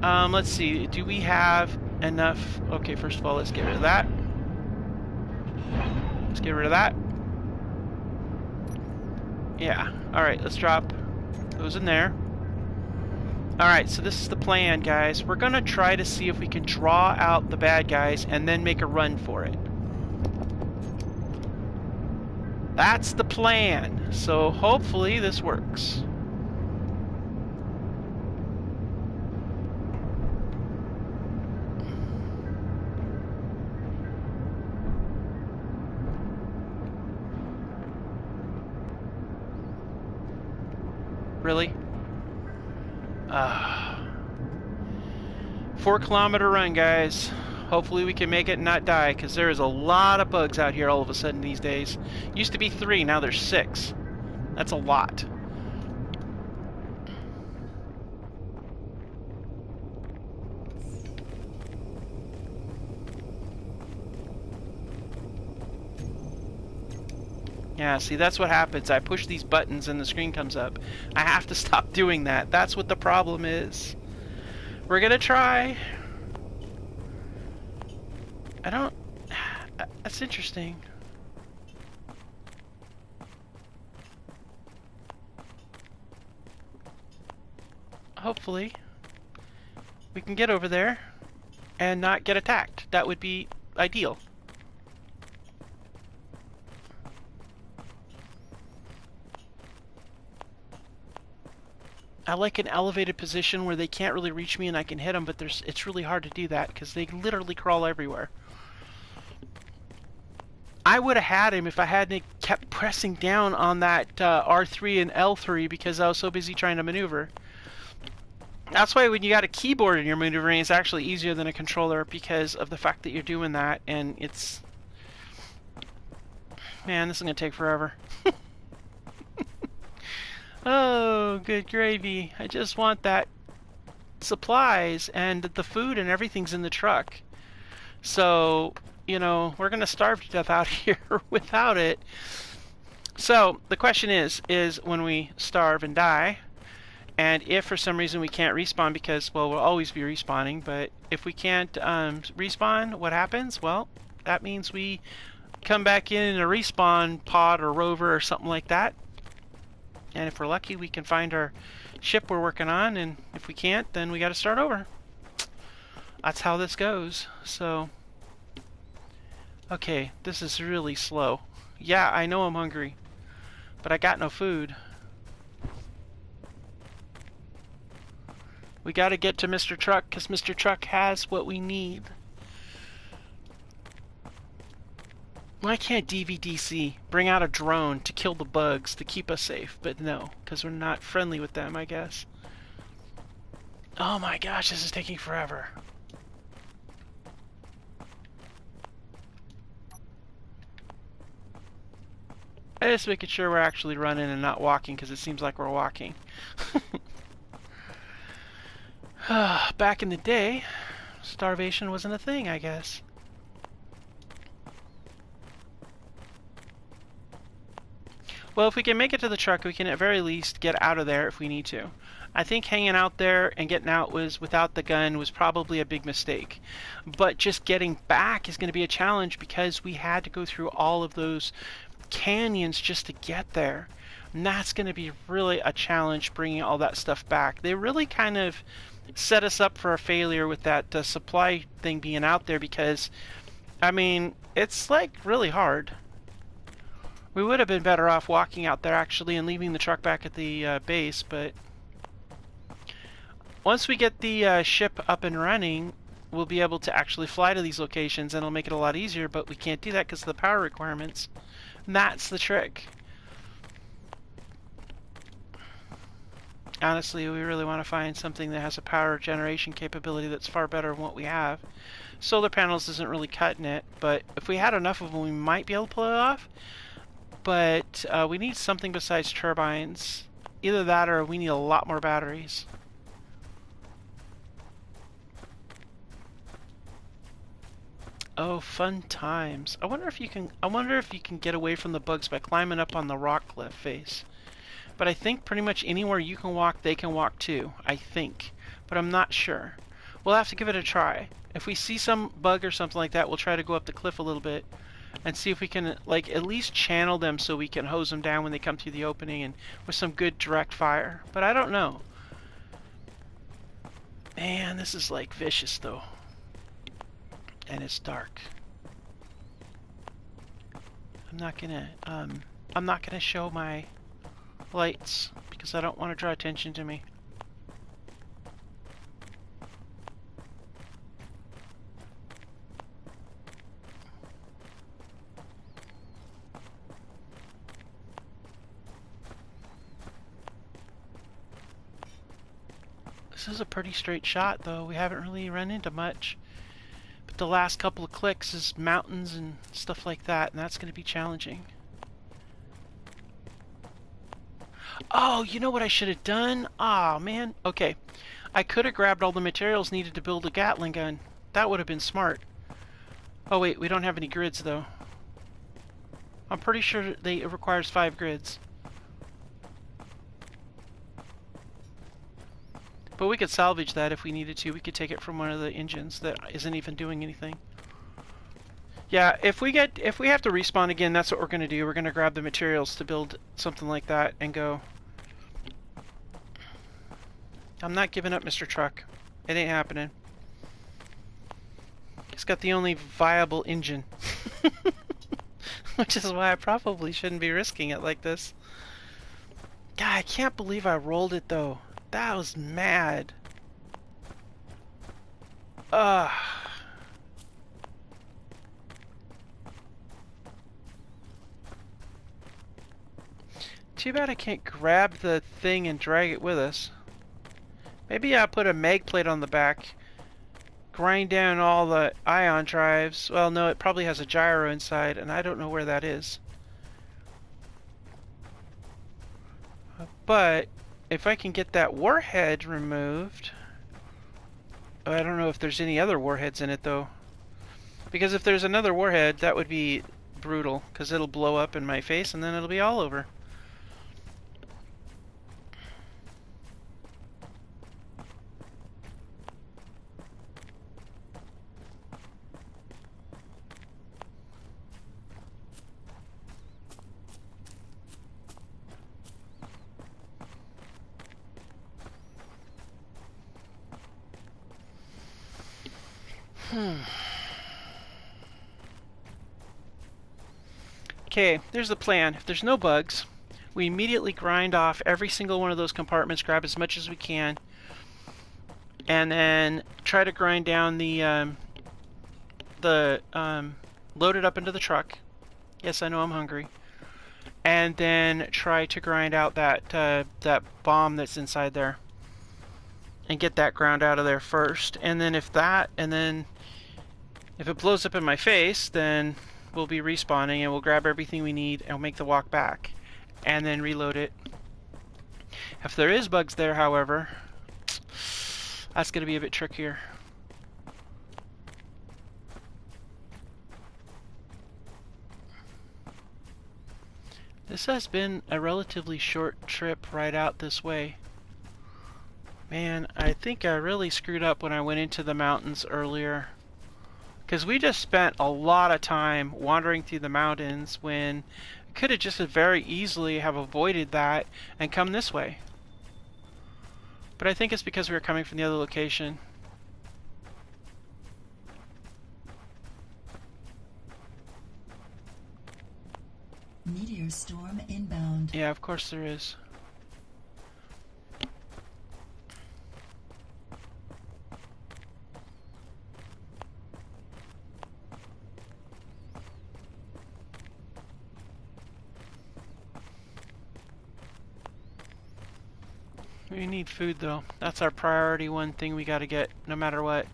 Let's see. Do we have enough? Okay, first of all, let's get rid of that. Let's get rid of that. Yeah. Alright, let's drop those in there. Alright, so this is the plan, guys. We're gonna try to see if we can draw out the bad guys and then make a run for it. That's the plan. So hopefully this works. Really? 4-kilometer run, guys. Hopefully we can make it and not die, because there is a lot of bugs out here all of a sudden these days. Used to be 3, now there's 6. That's a lot. Yeah, see, that's what happens. I push these buttons and the screen comes up. I have to stop doing that. That's what the problem is. We're gonna try. I don't... That's interesting. Hopefully we can get over there. and not get attacked. That would be ideal. I like an elevated position where they can't really reach me and I can hit them, but it's really hard to do that because they literally crawl everywhere. I would have had him if I hadn't kept pressing down on that R3 and L3 because I was so busy trying to maneuver. That's why when you got a keyboard in your maneuvering, it's actually easier than a controller because of the fact that you're doing that, and it's... Man, this is going to take forever. Oh, good gravy. I just want that supplies, and the food and everything's in the truck. So, you know, we're going to starve to death out here without it. So, the question is when we starve and die, and if for some reason we can't respawn because, well, we'll always be respawning, but if we can't respawn, what happens? Well, that means we come back in a respawn pod or rover or something like that. And if we're lucky, we can find our ship we're working on, and if we can't, then we got to start over. That's how this goes. So, okay, this is really slow. Yeah, I know I'm hungry, but I got no food. We got to get to Mr. Truck, because Mr. Truck has what we need. Why can't DVDC bring out a drone to kill the bugs to keep us safe? But no, because we're not friendly with them, I guess. Oh my gosh, this is taking forever. I'm just making sure we're actually running and not walking, because it seems like we're walking. Back in the day, starvation wasn't a thing, I guess. Well, if we can make it to the truck, we can at very least get out of there if we need to. I think hanging out there and getting out without the gun was probably a big mistake. But just getting back is going to be a challenge because we had to go through all of those canyons just to get there. And that's going to be really a challenge bringing all that stuff back. They really kind of set us up for a failure with that supply thing being out there because, I mean, it's like really hard. We would have been better off walking out there actually and leaving the truck back at the base, but once we get the ship up and running, we'll be able to actually fly to these locations and it'll make it a lot easier, but we can't do that because of the power requirements. And that's the trick. Honestly, we really want to find something that has a power generation capability that's far better than what we have. Solar panels isn't really cutting it, but if we had enough of them, we might be able to pull it off. But we need something besides turbines. Either that or we need a lot more batteries. Oh, fun times. I wonder if you can get away from the bugs by climbing up on the rock cliff face. But I think pretty much anywhere you can walk, they can walk too. I think. But I'm not sure. We'll have to give it a try. If we see some bug or something like that, we'll try to go up the cliff a little bit and see if we can, like, at least channel them so we can hose them down when they come through the opening and with some good direct fire. But I don't know. Man, this is like vicious though. And it's dark. I'm not gonna show my lights because I don't want to draw attention to me. This is a pretty straight shot though. We haven't really run into much. But the last couple of clicks is mountains and stuff like that, and that's going to be challenging. Oh, you know what I should have done? Aw, man. Okay. I could have grabbed all the materials needed to build a Gatling gun. That would have been smart. Oh wait, we don't have any grids though. I'm pretty sure it requires 5 grids. But we could salvage that if we needed to. We could take it from one of the engines that isn't even doing anything. Yeah, if we have to respawn again, that's what we're going to do. We're going to grab the materials to build something like that and go. I'm not giving up, Mr. Truck. It ain't happening. It's got the only viable engine. Which is why I probably shouldn't be risking it like this. God, I can't believe I rolled it though. That was mad. Ugh. Too bad I can't grab the thing and drag it with us. Maybe I'll put a mag plate on the back, grind down all the ion drives. Well, no, it probably has a gyro inside, and I don't know where that is. But if I can get that warhead removed... I don't know if there's any other warheads in it, though. Because if there's another warhead, that would be brutal, because it'll blow up in my face, and then it'll be all over. Okay, there's the plan. If there's no bugs, we immediately grind off every single one of those compartments, grab as much as we can, and then try to grind down load it up into the truck. Yes, I know I'm hungry. And then try to grind out that bomb that's inside there, and get that ground out of there first. And then if it blows up in my face, then we'll be respawning and we'll grab everything we need and we'll make the walk back and then reload it. If there is bugs there, however, that's going to be a bit trickier. This has been a relatively short trip right out this way. Man, I think I really screwed up when I went into the mountains earlier. Because we just spent a lot of time wandering through the mountains when we could have just very easily have avoided that and come this way. But I think it's because we were coming from the other location. Meteor storm inbound. Yeah, of course there is. We need food though. That's our priority one thing we gotta get no matter what.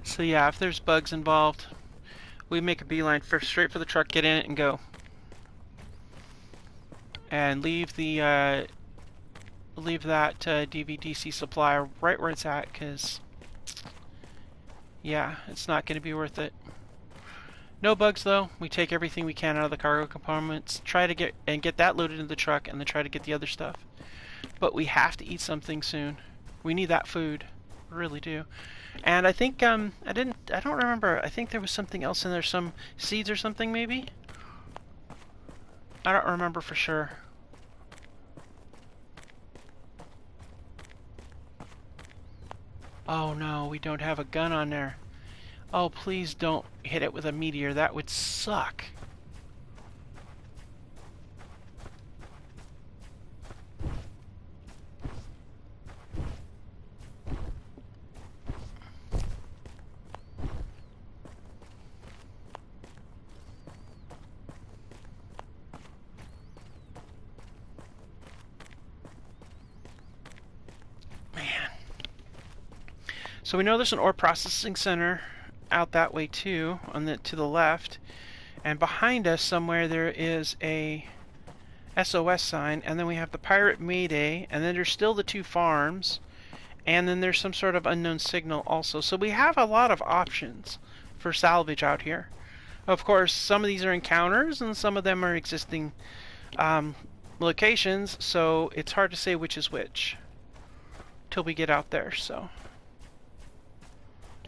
So yeah, if there's bugs involved, we make a beeline first, straight for the truck, get in it and go. And leave that DVDC supply right where it's at, because yeah, it's not going to be worth it. No bugs though. We take everything we can out of the cargo compartments, try to get that loaded into the truck, and then try to get the other stuff. But we have to eat something soon. We need that food. We really do. And I think I don't remember. I think there was something else in there, some seeds or something maybe. I don't remember for sure. Oh no, we don't have a gun on there. Oh, please don't hit it with a meteor. That would suck. Man. So we know there's an ore processing center out that way too, to the left, and behind us somewhere there is a SOS sign, and then we have the Pirate Mayday, and then there's still the two farms, and then there's some sort of unknown signal also. So we have a lot of options for salvage out here. Of course, some of these are encounters and some of them are existing locations, so it's hard to say which is which till we get out there. So,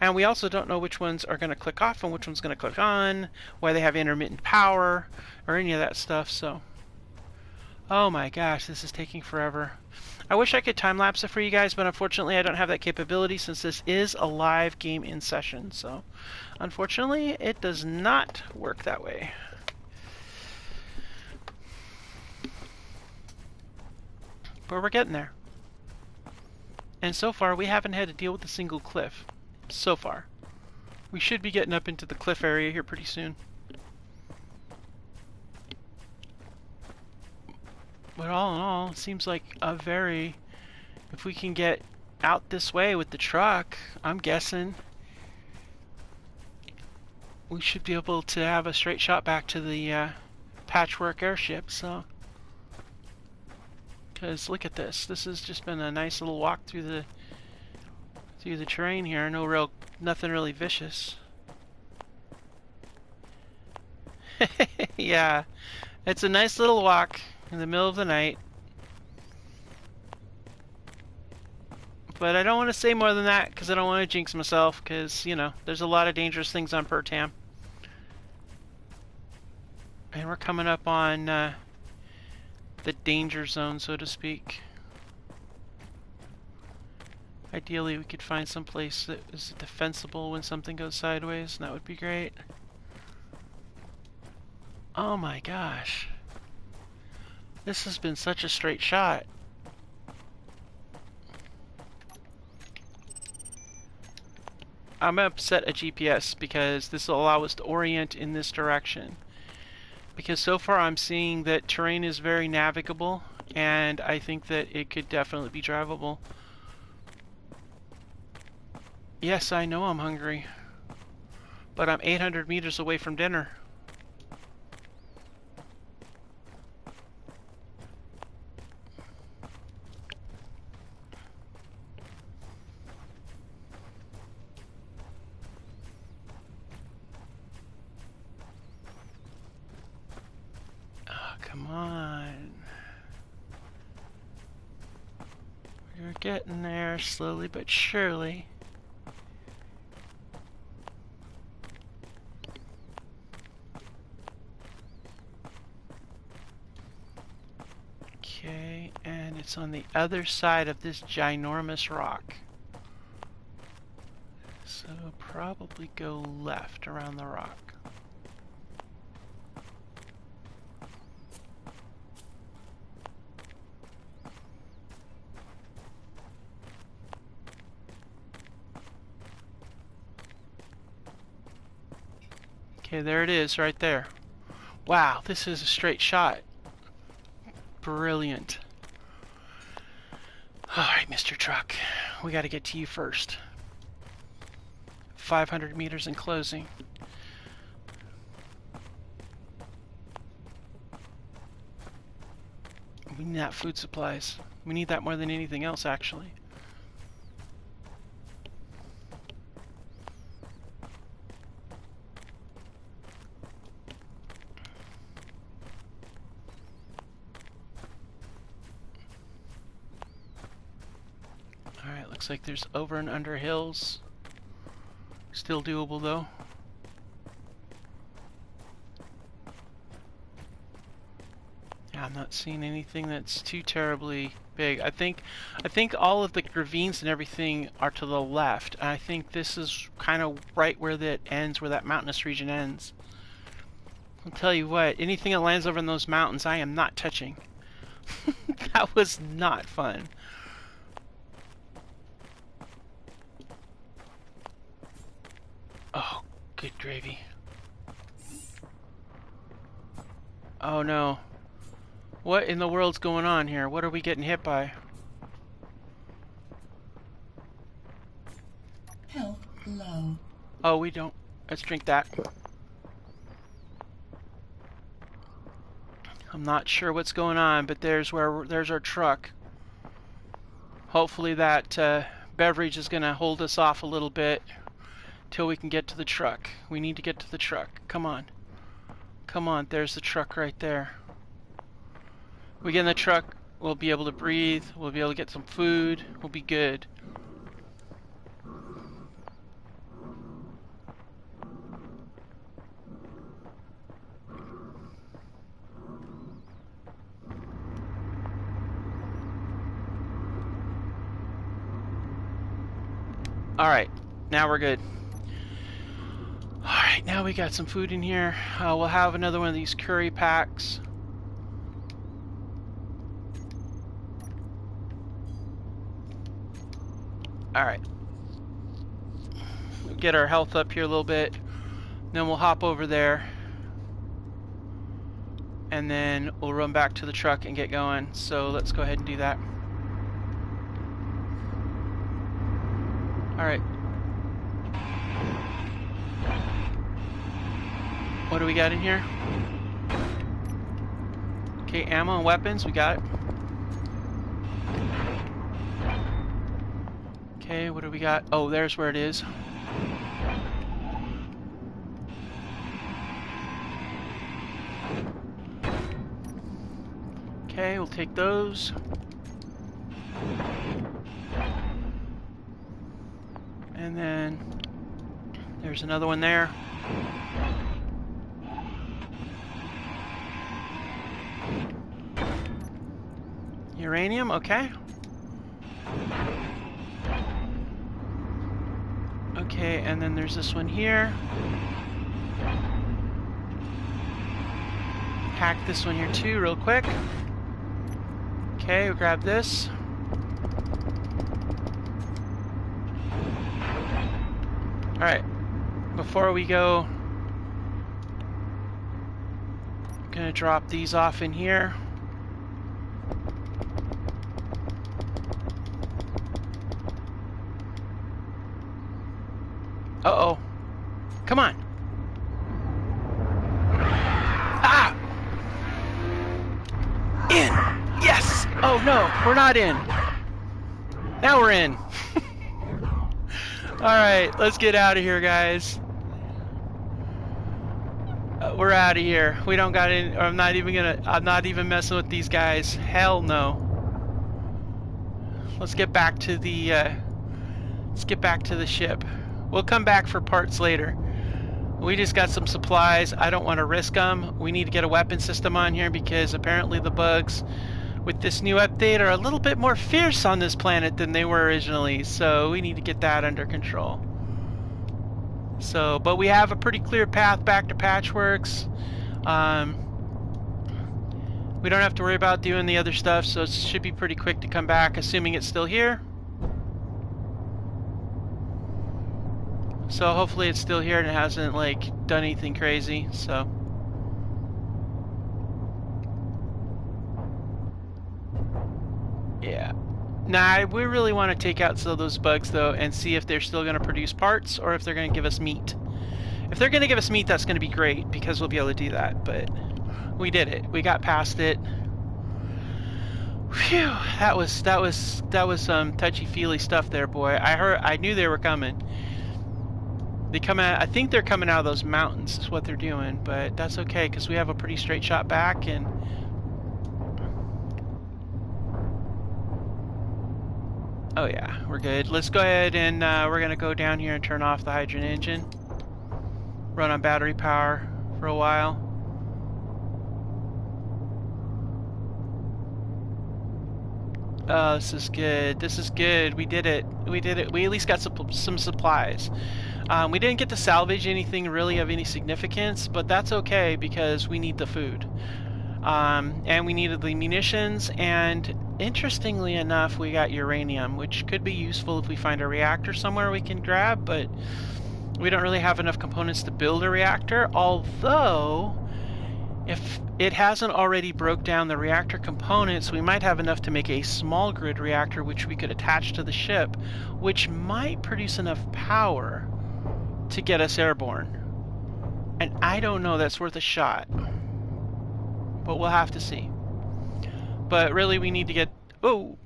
and we also don't know which ones are going to click off and which one's going to click on, why they have intermittent power, or any of that stuff. So, Oh my gosh, this is taking forever. I wish I could time-lapse it for you guys, but unfortunately I don't have that capability since this is a live game in session. So, unfortunately, it does not work that way. But we're getting there. And so far, we haven't had to deal with a single cliff. So far. We should be getting up into the cliff area here pretty soon. But all in all, it seems like a very... If we can get out this way with the truck, I'm guessing we should be able to have a straight shot back to the patchwork airship, so... Because look at this. This has just been a nice little walk through the terrain here. Nothing really vicious. Yeah, it's a nice little walk in the middle of the night. But I don't want to say more than that because I don't want to jinx myself because, you know, there's a lot of dangerous things on Pertam. And we're coming up on the danger zone, so to speak. Ideally, we could find some place that is defensible when something goes sideways, and that would be great. Oh my gosh. This has been such a straight shot. I'm going to set a GPS because this will allow us to orient in this direction. Because so far I'm seeing that terrain is very navigable, and I think that it could definitely be drivable. Yes, I know I'm hungry, but I'm 800 meters away from dinner. Oh, come on. We're getting there slowly but surely. Okay, and it's on the other side of this ginormous rock. So probably go left around the rock. Okay, there it is right there. Wow, this is a straight shot. Brilliant. Alright, Mr. Truck. We gotta get to you first. 500 meters in closing. We need that food supplies. We need that more than anything else, actually. Alright, looks like there's over and under hills. Still doable though. Yeah, I'm not seeing anything that's too terribly big. I think all of the ravines and everything are to the left. And I think this is kind of right where that ends, where that mountainous region ends. I'll tell you what, anything that lands over in those mountains, I am not touching. That was not fun. Oh, good gravy. Oh no. What in the world's going on here? What are we getting hit by? Health low. Oh, we don't. Let's drink that. I'm not sure what's going on, but there's our truck. Hopefully that beverage is going to hold us off a little bit till we can get to the truck. We need to get to the truck. Come on. Come on, there's the truck right there. We get in the truck, we'll be able to breathe, we'll be able to get some food, we'll be good. Alright, now we're good. Alright, now we got some food in here. We'll have another one of these curry packs. Alright. We'll get our health up here a little bit. Then we'll hop over there. And then we'll run back to the truck and get going. So let's go ahead and do that. Alright. What do we got in here? Okay, ammo and weapons, we got it. Okay, what do we got? Oh, there's where it is. Okay, we'll take those. And then there's another one there. Uranium, okay. Okay, and then there's this one here. Hack this one here too, real quick. Okay, we'll grab this. Alright, before we go, I'm gonna drop these off in here. Uh-oh. Come on. Ah! In! Yes! Oh no, we're not in. Now we're in. Alright, let's get out of here, guys. We're out of here. We don't got in. I'm not even messing with these guys. Hell no. Let's get back to the ship. We'll come back for parts later. We just got some supplies. I don't want to risk them. We need to get a weapon system on here because apparently the bugs with this new update are a little bit more fierce on this planet than they were originally. So we need to get that under control. So, but we have a pretty clear path back to Patchworks. We don't have to worry about doing the other stuff, so it should be pretty quick to come back, assuming it's still here. So hopefully it's still here and it hasn't like done anything crazy. So yeah. Nah, we really want to take out some of those bugs though and see if they're still going to produce parts or if they're going to give us meat. If they're going to give us meat, that's going to be great because we'll be able to do that. But we did it. We got past it. Phew, that was some touchy-feely stuff there, boy. I knew they were coming. They come out, I think they're coming out of those mountains is what they're doing, but that's okay because we have a pretty straight shot back. And oh yeah, we're good. Let's go ahead and we're gonna go down here and turn off the hydrogen engine, run on battery power for a while. Oh, this is good. This is good. We did it. We did it. We at least got some supplies. We didn't get to salvage anything really of any significance, but that's okay because we need the food. And we needed the munitions, and interestingly enough, we got uranium, which could be useful if we find a reactor somewhere we can grab, but we don't really have enough components to build a reactor, although if it hasn't already broke down the reactor components, we might have enough to make a small grid reactor which we could attach to the ship, which might produce enough power to get us airborne. And I don't know, that's worth a shot. But we'll have to see. But really we need to get... Oh!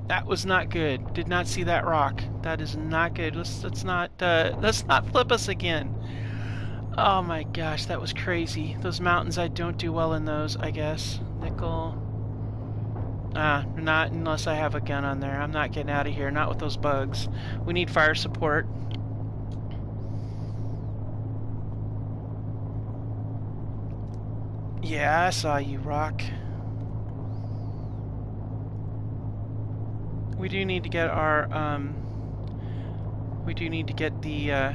That was not good. Did not see that rock. That is not good. Let's not flip us again. Oh my gosh, that was crazy. Those mountains, I don't do well in those, I guess. Nickel. Not unless I have a gun on there. I'm not getting out of here. Not with those bugs. We need fire support. Yeah, I saw you, Rock. we do need to get our the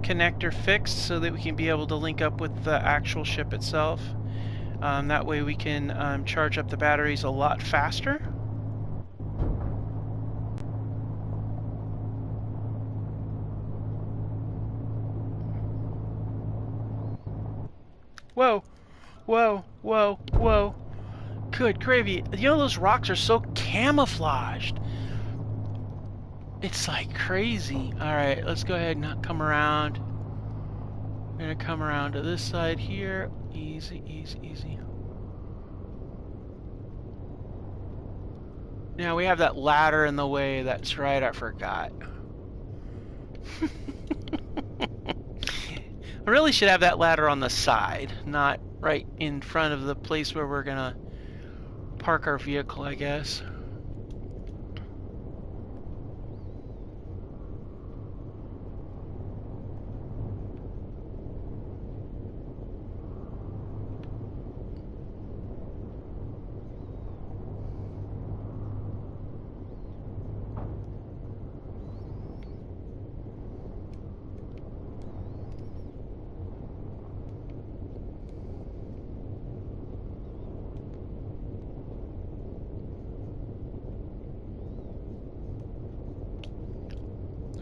connector fixed so that we can be able to link up with the actual ship itself. That way we can charge up the batteries a lot faster. Whoa, whoa, whoa, whoa. Good gravy. You know, those rocks are so camouflaged. It's like crazy. Alright, let's go ahead and come around. We're gonna come around to this side here. Easy, easy, easy. Now we have that ladder in the way. That's right, I forgot. I really should have that ladder on the side, not right in front of the place where we're gonna park our vehicle, I guess.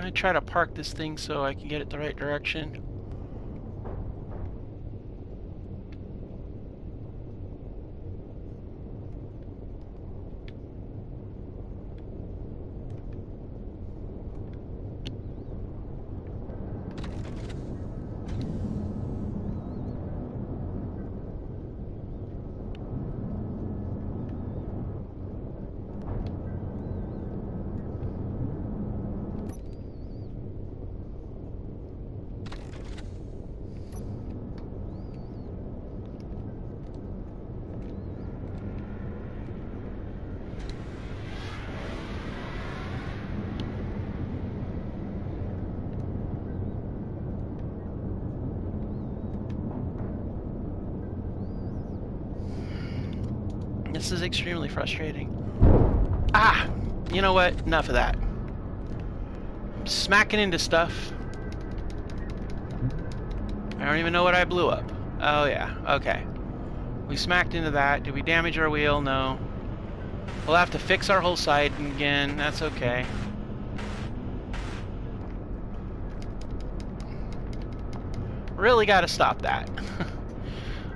I try to park this thing so I can get it the right direction. This is extremely frustrating. Ah! You know what? Enough of that. I'm smacking into stuff. I don't even know what I blew up. Oh yeah, okay. We smacked into that. Did we damage our wheel? No. We'll have to fix our whole side again. That's okay. Really gotta stop that.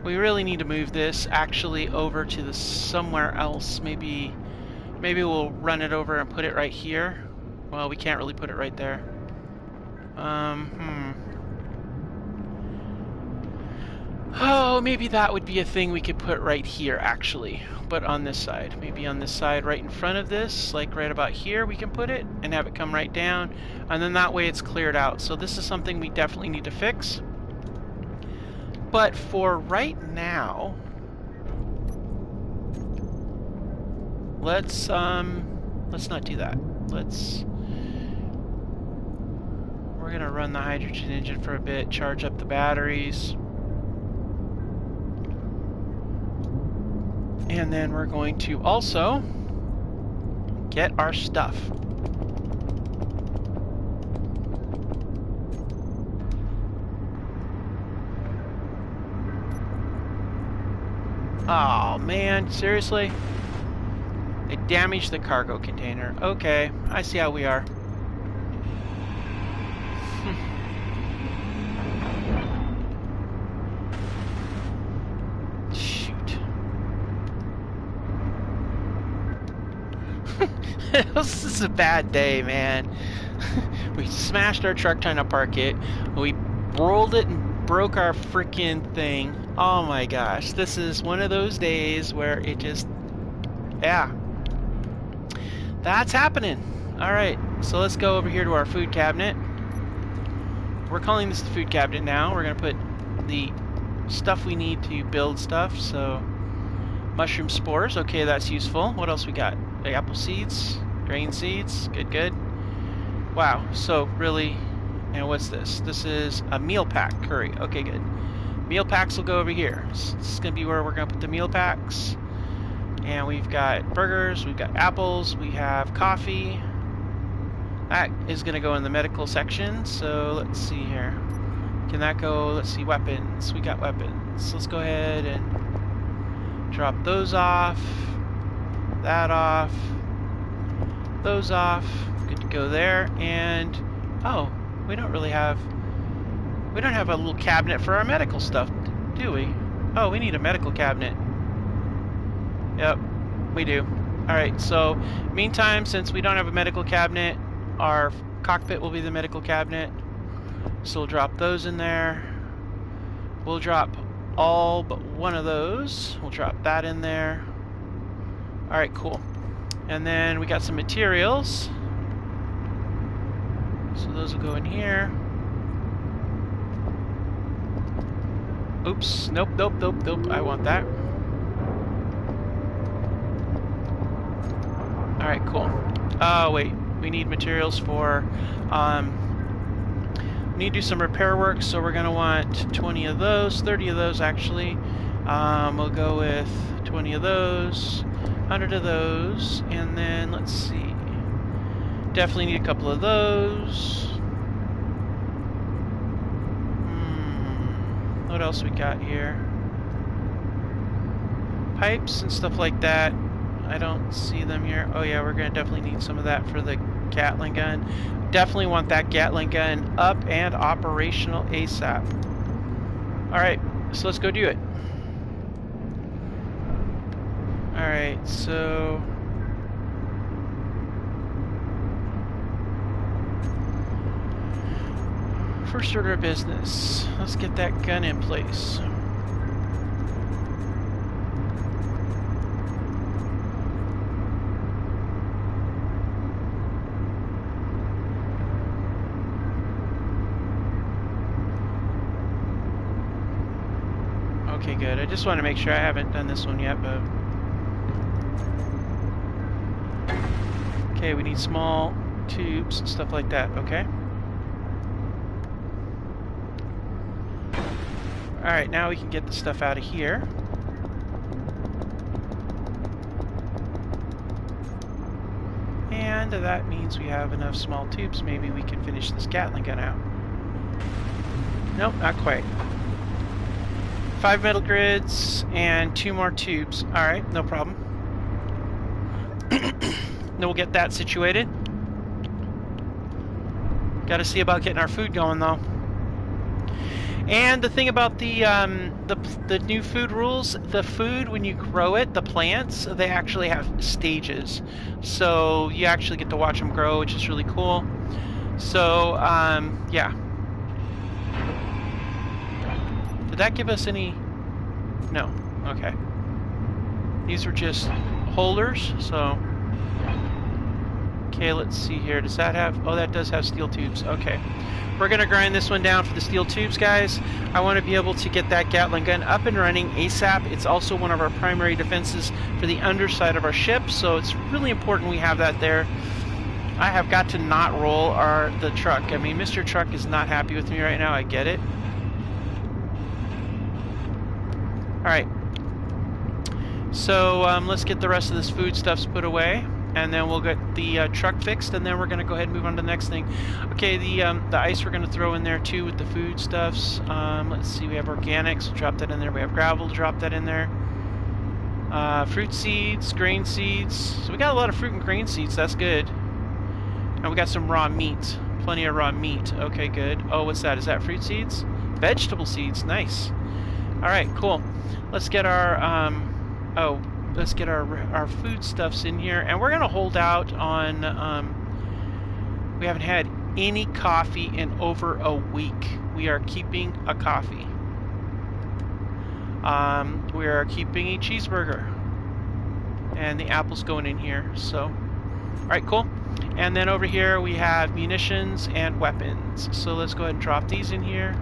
We really need to move this actually over to the somewhere else. Maybe we'll run it over and put it right here. Well, we can't really put it right there. Oh, maybe that would be a thing we could put right here, actually. But on this side. Maybe on this side right in front of this, like right about here, we can put it and have it come right down. And then that way it's cleared out. So this is something we definitely need to fix. But for right now, let's not do that. We're gonna run the hydrogen engine for a bit, charge up the batteries. And then we're going to also get our stuff. Oh man, seriously? They damaged the cargo container. Okay, I see how we are. Shoot. This is a bad day, man. We smashed our truck trying to park it. We rolled it and broke our freaking thing. Oh my gosh, this is one of those days where it just, yeah, that's happening. All right, so let's go over here to our food cabinet. We're calling this the food cabinet now. We're gonna put the stuff we need to build stuff. So mushroom spores, okay, that's useful. What else we got? The apple seeds, grain seeds, good, good. Wow, so really, and what's this? This is a meal pack curry, okay, good. Meal packs will go over here. This is going to be where we're going to put the meal packs. And we've got burgers, we've got apples, we have coffee. That is going to go in the medical section, so let's see here. Can that go? Let's see, weapons. We got weapons. Let's go ahead and drop those off. That off. Those off. Good to go there. And, oh, we don't have a little cabinet for our medical stuff, do we? Oh, we need a medical cabinet. Yep, we do. Alright, so meantime, since we don't have a medical cabinet, our cockpit will be the medical cabinet. So we'll drop those in there. We'll drop all but one of those. We'll drop that in there. Alright, cool. And then we got some materials. So those will go in here. Oops, nope, nope, nope, nope, I want that. Alright, cool. Oh, wait, we need materials for, we need to do some repair work, so we're going to want 20 of those, 30 of those actually. We'll go with 20 of those, 100 of those, and then let's see. Definitely need a couple of those. What else we got here? Pipes and stuff like that. I don't see them here. Oh yeah, we're going to definitely need some of that for the Gatling gun. Definitely want that Gatling gun up and operational ASAP. Alright, so let's go do it. Alright, so... first order of business. Let's get that gun in place. Okay, good. I just want to make sure I haven't done this one yet, but... okay, we need small tubes and stuff like that, okay? Alright, now we can get the stuff out of here. And that means we have enough small tubes. Maybe we can finish this Gatling gun out. Nope, not quite. 5 metal grids and 2 more tubes. Alright, no problem. Then we'll get that situated. Gotta see about getting our food going though. And the thing about the new food rules, the food, when you grow it, the plants, they actually have stages. So you actually get to watch them grow, which is really cool. So, yeah. Did that give us any? No. Okay. These were just holders, so... okay, let's see here. Does that have... oh, that does have steel tubes. Okay. We're going to grind this one down for the steel tubes, guys. I want to be able to get that Gatling gun up and running ASAP. It's also one of our primary defenses for the underside of our ship, so it's really important we have that there. I have got to not roll the truck. I mean, Mr. Truck is not happy with me right now. I get it. Alright. So, let's get the rest of this food stuffs put away. And then we'll get the truck fixed, and then we're going to go ahead and move on to the next thing. Okay, the ice we're going to throw in there too with the food stuffs. Let's see, we have organics, we'll drop that in there. We have gravel, drop that in there. Fruit seeds, grain seeds. So we got a lot of fruit and grain seeds, that's good. And we got some raw meat, plenty of raw meat. Okay, good. Oh, what's that? Is that fruit seeds? Vegetable seeds, nice. Alright, cool. Let's get our, let's get our foodstuffs in here, and we're going to hold out on, we haven't had any coffee in over a week. We are keeping a coffee. We are keeping a cheeseburger. And the apple's going in here, so. Alright, cool. And then over here we have munitions and weapons. So let's go ahead and drop these in here.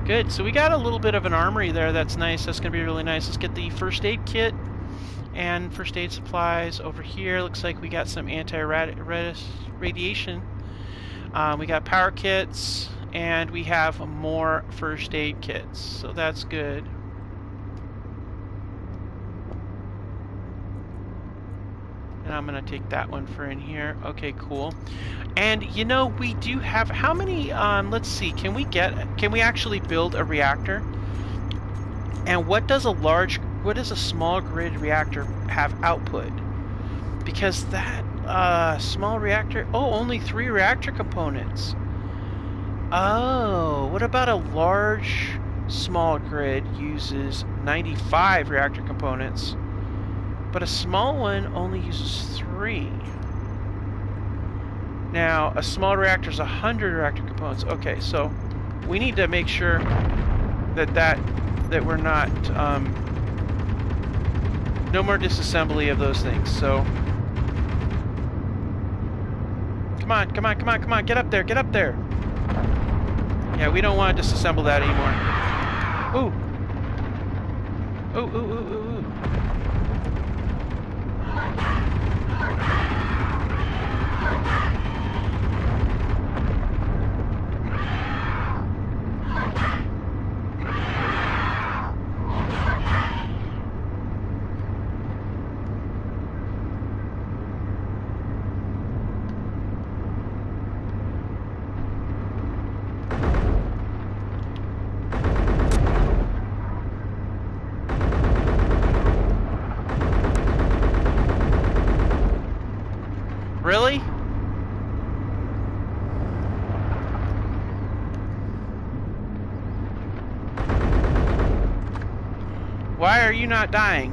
Good, so we got a little bit of an armory there. That's nice. That's going to be really nice. Let's get the first aid kit and first aid supplies over here. Looks like we got some anti-radiation. We got power kits, and we have more first aid kits. So that's good. And I'm going to take that one for in here. Okay, cool. And, you know, we do have... How many... let's see. Can we actually build a reactor? And what does a small grid reactor have output? Because that small reactor... Oh, only 3 reactor components. Oh, what about a large small grid uses 95 reactor components, but a small one only uses 3. Now, a small reactor is 100 reactor components. Okay, so we need to make sure that we're not... no more disassembly of those things, so... Come on, come on, come on, come on, get up there, get up there! Yeah, we don't want to disassemble that anymore. Ooh! Ooh, ooh, ooh, ooh, ooh. Really? Why are you not dying?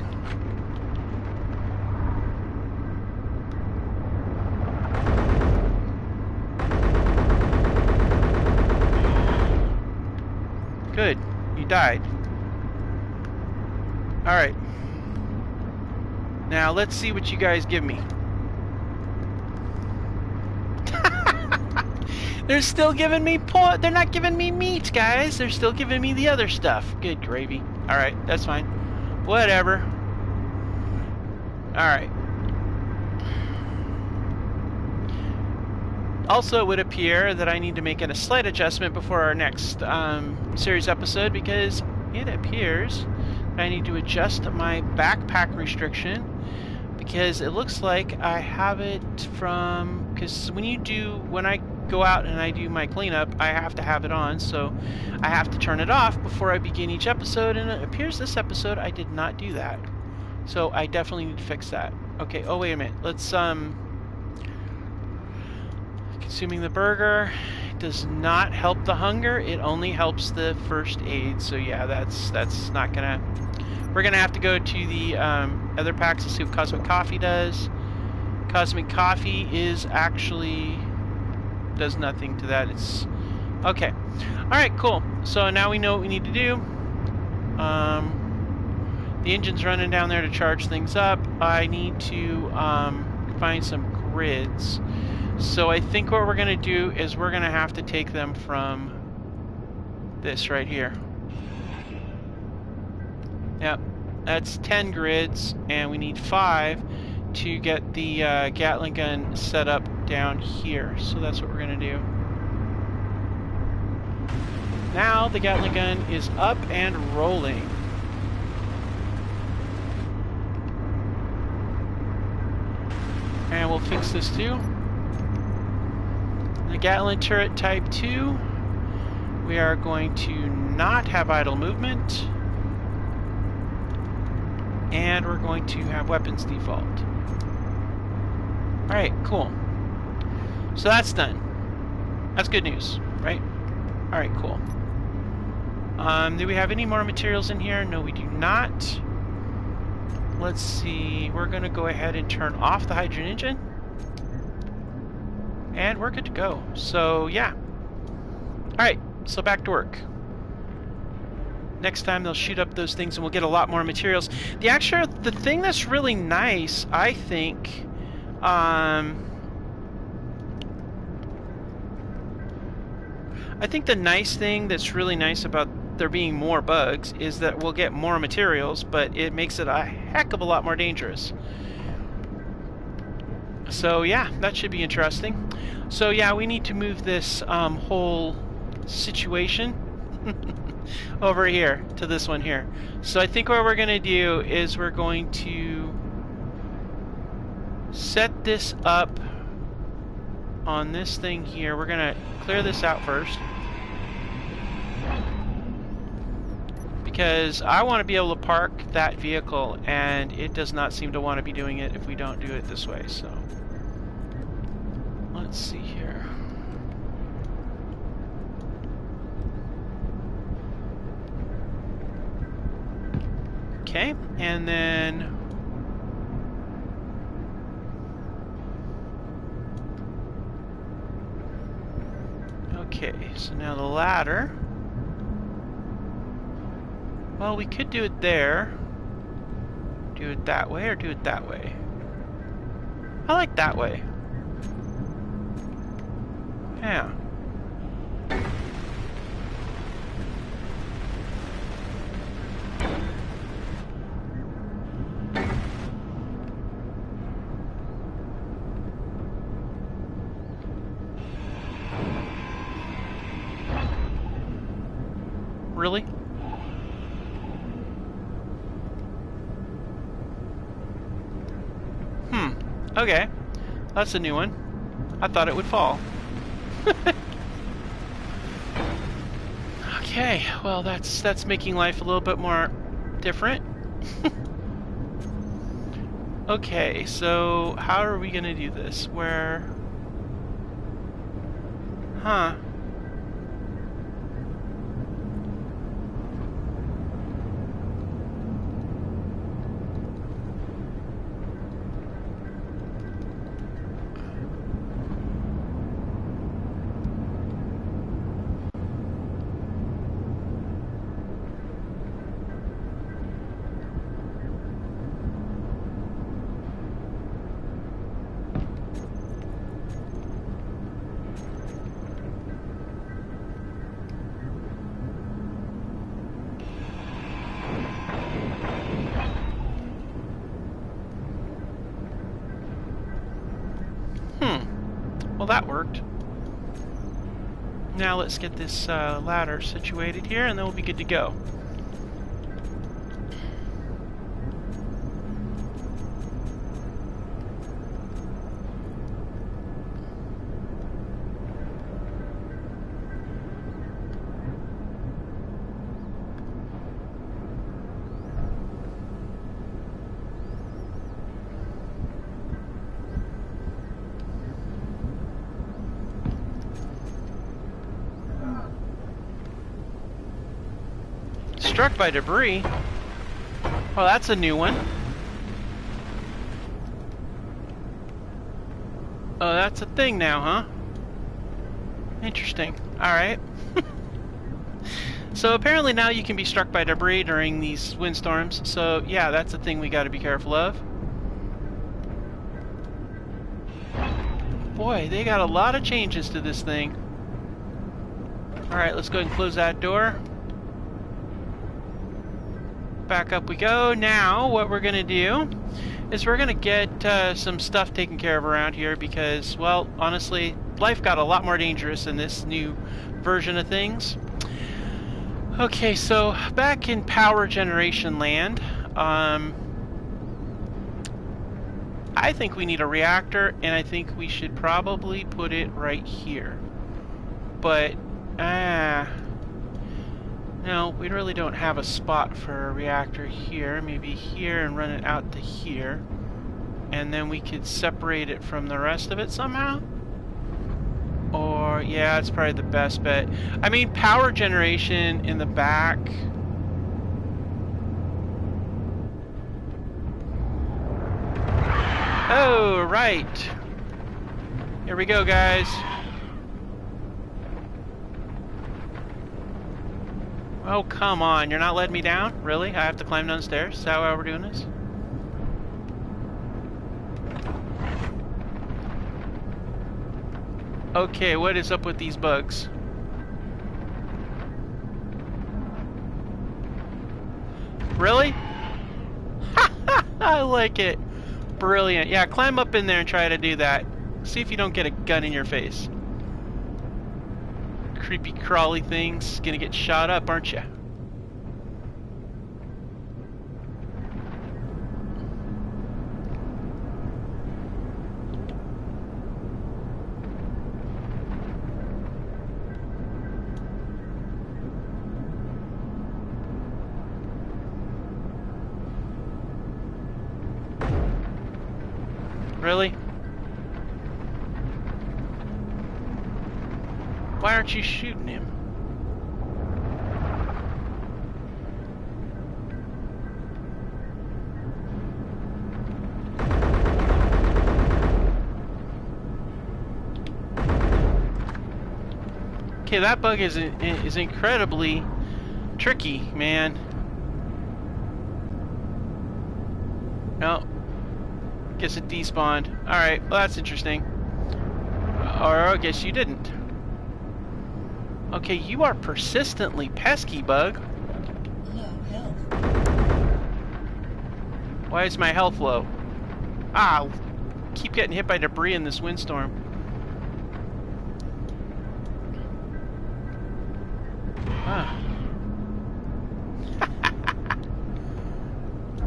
Good. You died. Alright. Now, let's see what you guys give me. They're still giving me they're not giving me meat, guys. They're still giving me the other stuff. Good gravy. Alright, that's fine. Whatever. Alright. Also, it would appear that I need to make a slight adjustment before our next series episode, because it appears I need to adjust my backpack restriction, because it looks like I have it from... Because when I go out and I do my cleanup, I have to have it on, so I have to turn it off before I begin each episode, and it appears this episode I did not do that. So I definitely need to fix that. Okay, oh wait a minute. Let's consuming the burger does not help the hunger, it only helps the first aid. So yeah, that's not gonna... We're gonna have to go to the other packs to see what Cosmic Coffee does. Cosmic Coffee is actually... does nothing to that. It's okay. Alright, cool. So now we know what we need to do. The engine's running down there to charge things up. I need to find some grids. So I think what we're going to do is we're going to have to take them from this right here. Yep, that's 10 grids, and we need 5 to get the Gatling gun set up down here. So that's what we're going to do. Now the Gatling gun is up and rolling. And we'll fix this too. The Gatling turret type 2, we are going to not have idle movement. And we're going to have weapons default. Alright, cool. So that's done. That's good news, right? Alright, cool. Do we have any more materials in here? No, we do not. Let's see. We're going to go ahead and turn off the hydrogen engine. And we're good to go. So, yeah. Alright, so back to work. Next time they'll shoot up those things and we'll get a lot more materials. The thing that's really nice, I think... I think the nice thing that's really nice about there being more bugs is that we'll get more materials, but it makes it a heck of a lot more dangerous. So yeah, that should be interesting. So yeah, we need to move this whole situation over here to this one here. So I think what we're going to do is we're going to set this up on this thing here. We're gonna clear this out first, because I want to be able to park that vehicle, and it does not seem to want to be doing it if we don't do it this way. So let's see here. Okay, and then okay, so now the ladder. Well, we could do it there. Do it that way or do it that way. I like that way. Yeah. Really? Okay. That's a new one. I thought it would fall. Okay, well that's making life a little bit more different. Okay, so how are we gonna do this? Where... Huh. Well, that worked. Now let's get this ladder situated here, and then we'll be good to go. Struck by debris? Well, that's a new one. Oh, that's a thing now, huh? Interesting. Alright. So apparently now you can be struck by debris during these windstorms. So yeah, that's a thing we gotta be careful of. Boy, they got a lot of changes to this thing. Alright, let's go ahead and close that door. Back up we go. Now, what we're going to do is we're going to get some stuff taken care of around here because, well, honestly, life got a lot more dangerous in this new version of things. Okay, so back in power generation land, I think we need a reactor, and I think we should probably put it right here. But, no, we really don't have a spot for a reactor here. Maybe here and run it out to here. And then we could separate it from the rest of it somehow? Or, yeah, it's probably the best bet. I mean, power generation in the back. Oh, right. Here we go, guys. Oh, come on. You're not letting me down? Really? I have to climb downstairs? Is that why we're doing this? Okay, what is up with these bugs? Really? I like it. Brilliant. Yeah, climb up in there and try to do that. See if you don't get a gun in your face. Creepy crawly things. Gonna get shot up, aren't you? Really? Why aren't you shooting him? Okay, that bug is incredibly tricky, man. No. Guess it despawned. Alright, well that's interesting. Or I guess you didn't. Okay, you are persistently pesky, bug. Low health. Why is my health low? Ah, keep getting hit by debris in this windstorm. Ah.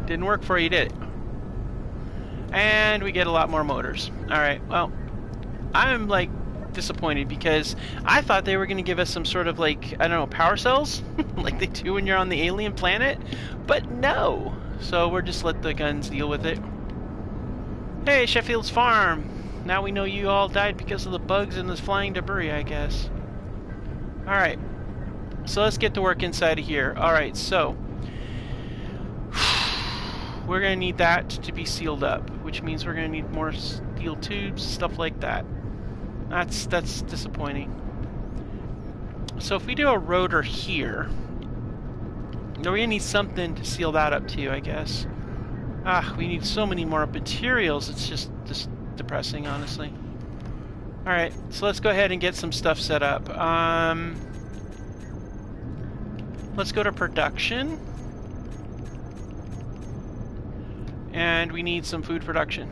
Didn't work for you, did it? And we get a lot more motors. Alright, well, I'm like disappointed because I thought they were going to give us some sort of like, I don't know, power cells? Like they do when you're on the alien planet? But no! So we're just let the guns deal with it. Hey, Sheffield's farm! Now we know you all died because of the bugs and this flying debris, I guess. Alright. So let's get to work inside of here. Alright, so we're going to need that to be sealed up, which means we're going to need more steel tubes, stuff like that. That's disappointing. So if we do a rotor here, we're going to need something to seal that up too, I guess. Ah, we need so many more materials, it's just depressing, honestly. Alright, so let's go ahead and get some stuff set up. Let's go to production. And we need some food production.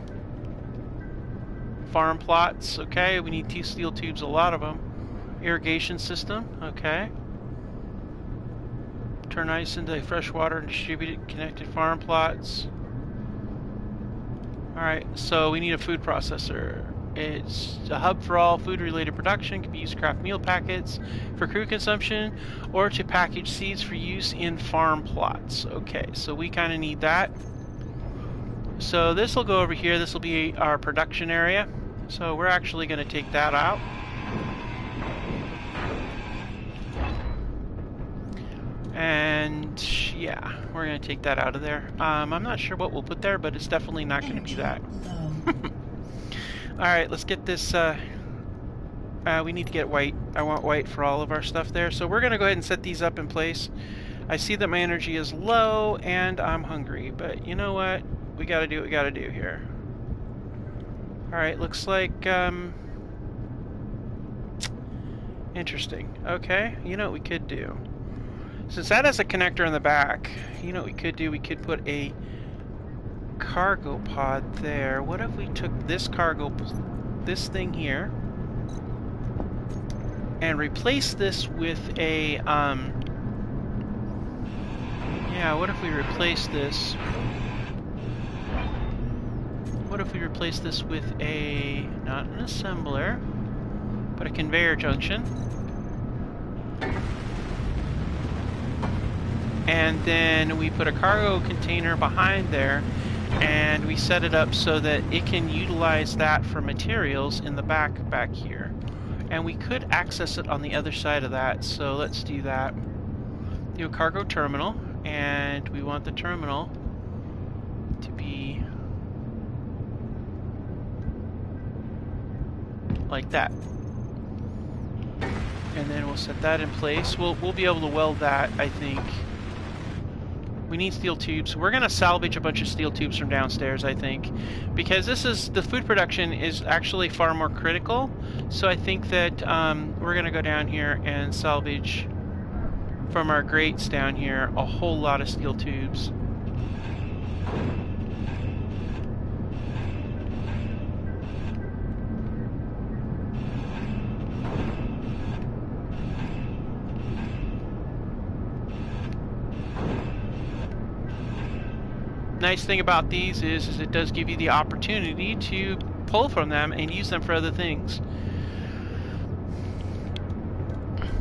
Farm plots, okay. We need steel tubes, a lot of them. Irrigation system, okay. Turn ice into fresh water and distribute it. Connected farm plots. Alright, so we need a food processor. It's a hub for all food-related production. Can be used to craft meal packets for crew consumption or to package seeds for use in farm plots. Okay, so we kind of need that. So this will go over here. This will be our production area. So we're actually going to take that out. And yeah, we're going to take that out of there. I'm not sure what we'll put there, but it's definitely not going to be that. Alright, let's get this, we need to get white. I want white for all of our stuff there. So we're going to go ahead and set these up in place. I see that my energy is low and I'm hungry, but you know what? We got to do what we got to do here. Alright, looks like, interesting. Okay, you know what we could do? Since that has a connector in the back, you know what we could do? We could put a cargo pod there. What if we took this this thing here, and replace this with a, yeah, what if we replace this? What if we replace this with a, not an assembler, but a conveyor junction? And then we put a cargo container behind there, and we set it up so that it can utilize that for materials in the back here. And we could access it on the other side of that, so let's do that. Do a cargo terminal, and we want the terminal to be like that. And then we'll set that in place. We'll be able to weld that, I think. We need steel tubes. We're going to salvage a bunch of steel tubes from downstairs, I think, because the food production is actually far more critical. So I think that we're going to go down here and salvage from our grates down here a whole lot of steel tubes. Nice thing about these is it does give you the opportunity to pull from them and use them for other things.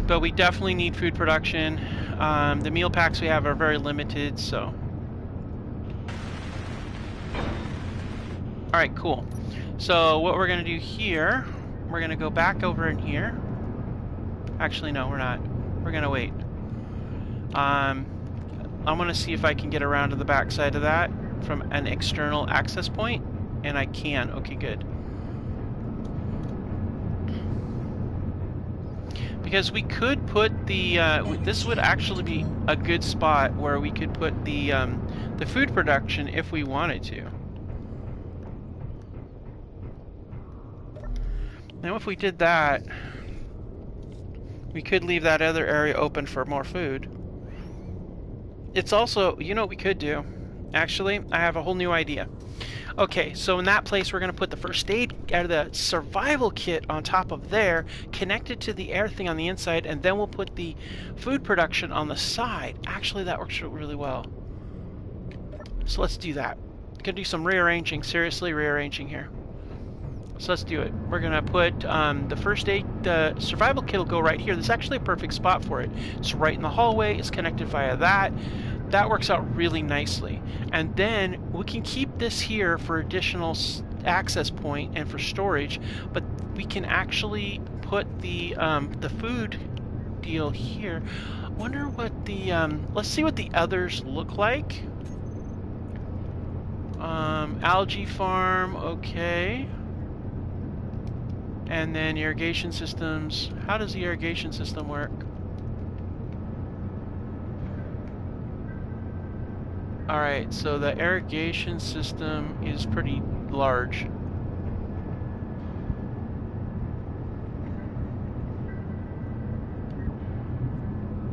But we definitely need food production. The meal packs we have are very limited, so. Alright, cool. So what we're going to do here, we're going to go back over in here. Actually, no, we're not. We're going to wait. I'm going to see if I can get around to the back side of that from an external access point, and I can. Okay, good. Because we could put the, this would actually be a good spot where we could put the food production if we wanted to. Now if we did that, we could leave that other area open for more food. It's also, you know what we could do? Actually, I have a whole new idea. Okay, so in that place we're going to put the first aid, or the survival kit on top of there, connected to the air thing on the inside, and then we'll put the food production on the side. Actually, that works really well. So let's do that. Gonna do some rearranging, seriously rearranging here. So let's do it. We're gonna put the first aid, survival kit will go right here. This is actually a perfect spot for it. It's right in the hallway, it's connected via that. That works out really nicely. And then we can keep this here for additional access point and for storage, but we can actually put the food deal here. Wonder what the, let's see what the others look like. Algae farm, okay. And then irrigation systems. How does the irrigation system work? Alright, so the irrigation system is pretty large.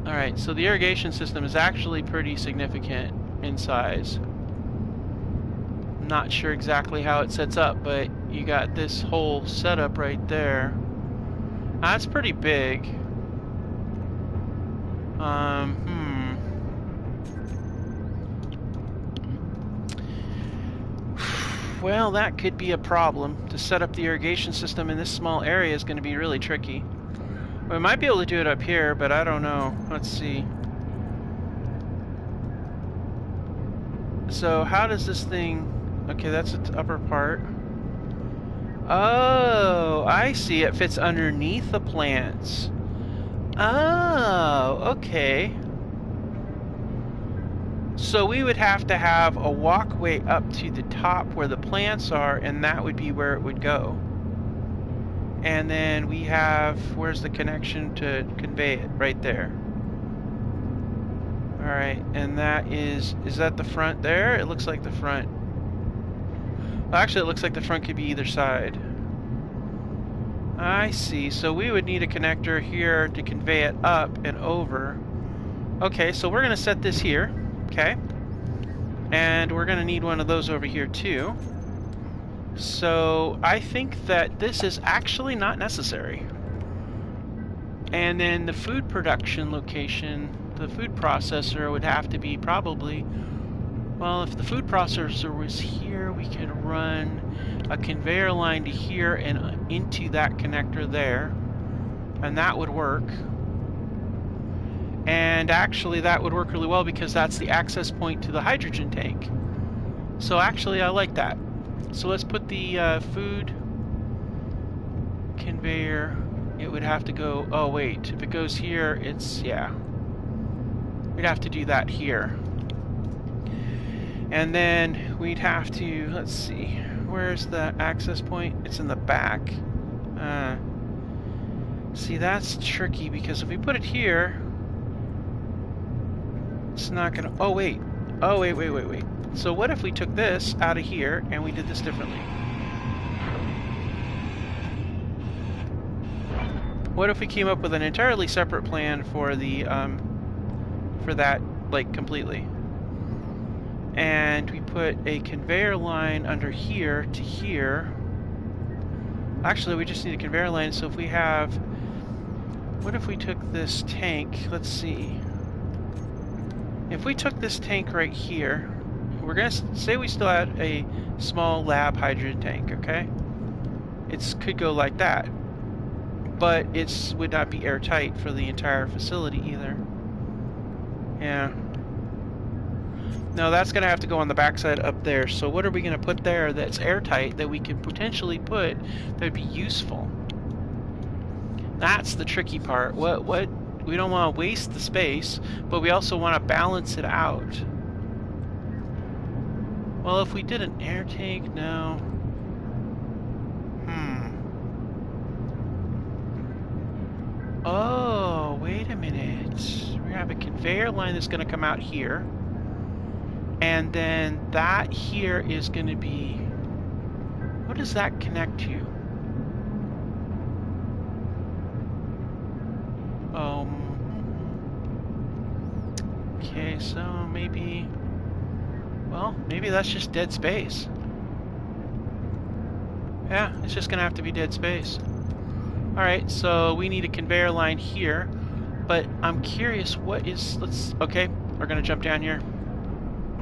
Alright, so the irrigation system is actually pretty significant in size. Not sure exactly how it sets up, but you got this whole setup right there. That's pretty big. Well, that could be a problem. To set up the irrigation system in this small area is going to be really tricky. We might be able to do it up here, but I don't know. Let's see. So how does this thing... Okay, that's the upper part. Oh, I see. It fits underneath the plants. Oh, okay. So we would have to have a walkway up to the top where the plants are, and that would be where it would go. And then we have, where's the connection to convey it? Right there. Alright, and that is that the front there? It looks like the front. Well, actually, it looks like the front could be either side. I see. So we would need a connector here to convey it up and over. Okay, so we're going to set this here. Okay. And we're going to need one of those over here too. So I think that this is actually not necessary. And then the food production location, the food processor would have to be probably... Well, if the food processor was here, we could run a conveyor line to here and into that connector there. And that would work. And actually that would work really well because that's the access point to the hydrogen tank. So actually I like that. So let's put the food conveyor. It would have to go... Oh wait, if it goes here, it's... Yeah. We'd have to do that here. And then we'd have to... Let's see. Where's the access point? It's in the back. See, that's tricky because if we put it here... It's not gonna... Oh, wait. Oh, wait. So what if we took this out of here and we did this differently? What if we came up with an entirely separate plan for the, for that, like, completely? And we put a conveyor line under here to here. Actually, we just need a conveyor line, so if we have... What if we took this tank? Let's see. If we took this tank right here, we're going to say we still had a small lab hydrogen tank, okay? It could go like that. But it would not be airtight for the entire facility either. Yeah. No, that's going to have to go on the backside up there. So what are we going to put there that's airtight that we could potentially put that would be useful? That's the tricky part. What we don't want to waste the space, but we also want to balance it out. Well, if we did an air tank, no. Oh, wait a minute. We have a conveyor line that's going to come out here. And then that here is going to be... What does that connect to? Okay, so maybe... Well, maybe that's just dead space. Yeah, it's just going to have to be dead space. Alright, so we need a conveyor line here. But I'm curious, what is... Okay, we're going to jump down here.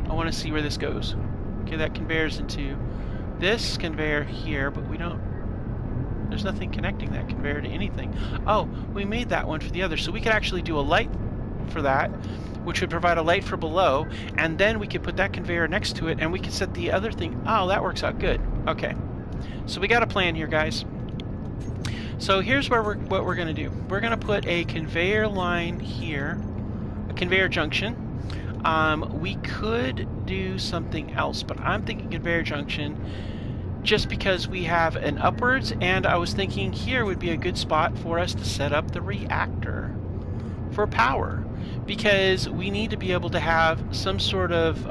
I want to see where this goes. Okay, that conveyors into this conveyor here, but we don't... There's nothing connecting that conveyor to anything. Oh, we made that one for the other. So we could actually do a light for that, which would provide a light for below, and then we could put that conveyor next to it, and we could set the other thing. Oh, that works out good. Okay. So we got a plan here, guys. So here's where what we're going to do. We're going to put a conveyor line here, a conveyor junction. We could do something else, but I'm thinking conveyor junction just because we have an upwards, and I was thinking here would be a good spot for us to set up the reactor for power, because we need to be able to have some sort of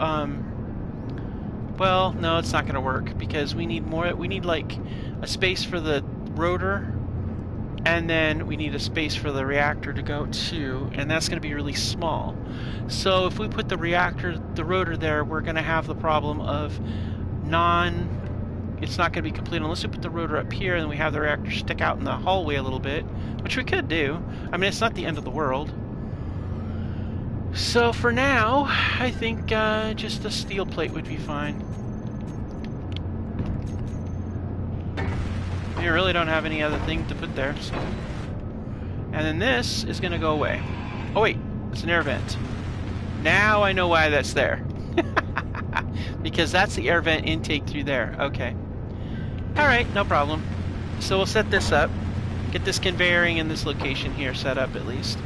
well, no, it's not going to work because we need more. We need like a space for the rotor, and then we need a space for the reactor to go to, and that's going to be really small. So if we put the rotor there, we're going to have the problem of it's not going to be complete unless we put the rotor up here and we have the reactor stick out in the hallway a little bit, which we could do. I mean, it's not the end of the world. So for now, I think just a steel plate would be fine. We really don't have any other thing to put there. So. And then this is going to go away. Oh wait, it's an air vent. Now I know why that's there. Because that's the air vent intake through there. Okay. Alright, no problem. So we'll set this up. Get this conveyoring in this location here set up at least.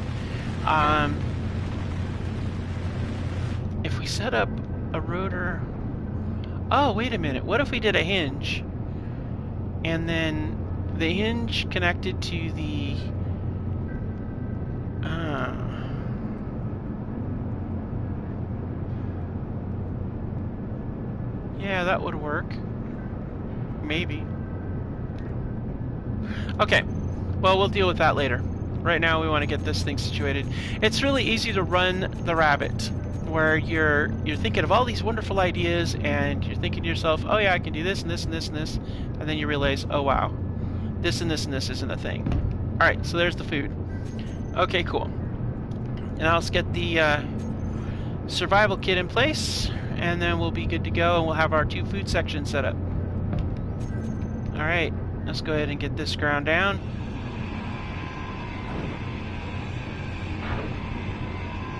If we set up a rotor... Oh, wait a minute. What if we did a hinge? And then the hinge connected to the... Yeah, that would work. Maybe. Okay. Well, we'll deal with that later. Right now we want to get this thing situated. It's really easy to run the rabbit, where you're thinking of all these wonderful ideas and you're thinking to yourself, oh yeah, I can do this and this and this and this, and then you realize, oh wow, this and this and this isn't a thing. Alright, so there's the food. Okay, cool. And now let's get the survival kit in place, and then we'll be good to go, and we'll have our 2 food sections set up. Alright, let's go ahead and get this ground down.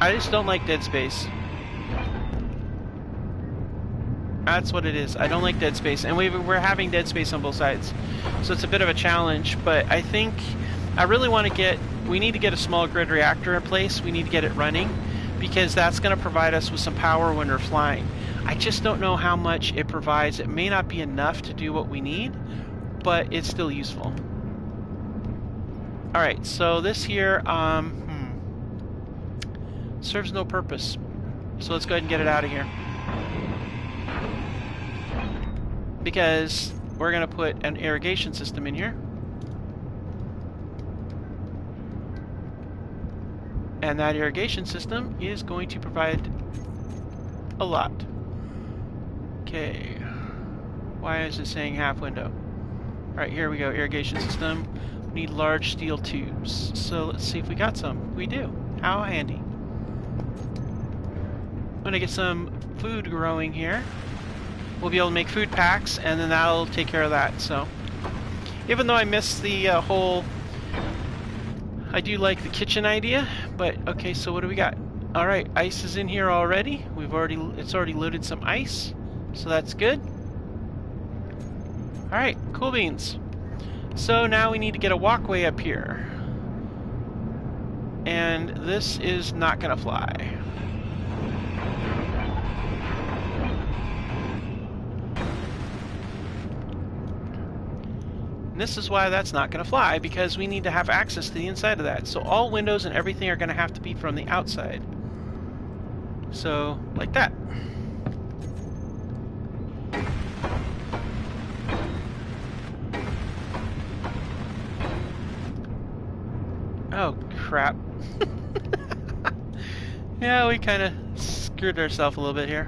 I just don't like dead space. That's what it is. I don't like dead space, and we're having dead space on both sides, so it's a bit of a challenge. But I think I really want to we need to get a small grid reactor in place. We need to get it running, because that's going to provide us with some power when we're flying. I just don't know how much it provides. It may not be enough to do what we need, but it's still useful. Alright, so this here serves no purpose. So let's go ahead and get it out of here. Because we're going to put an irrigation system in here. And that irrigation system is going to provide a lot. Okay. Why is it saying half window? Alright, here we go. Irrigation system. We need large steel tubes. So let's see if we got some. We do. How handy. I'm going to get some food growing here. We'll be able to make food packs, and then that'll take care of that. So, even though I missed the whole... I do like the kitchen idea, but okay, so what do we got? All right, ice is in here already. It's already loaded some ice, so that's good. All right, cool beans. So now we need to get a walkway up here. And this is not gonna fly. And this is why that's not gonna fly, because we need to have access to the inside of that. So all windows and everything are gonna have to be from the outside. So, like that. Oh, crap. Yeah, we kind of screwed ourselves a little bit here.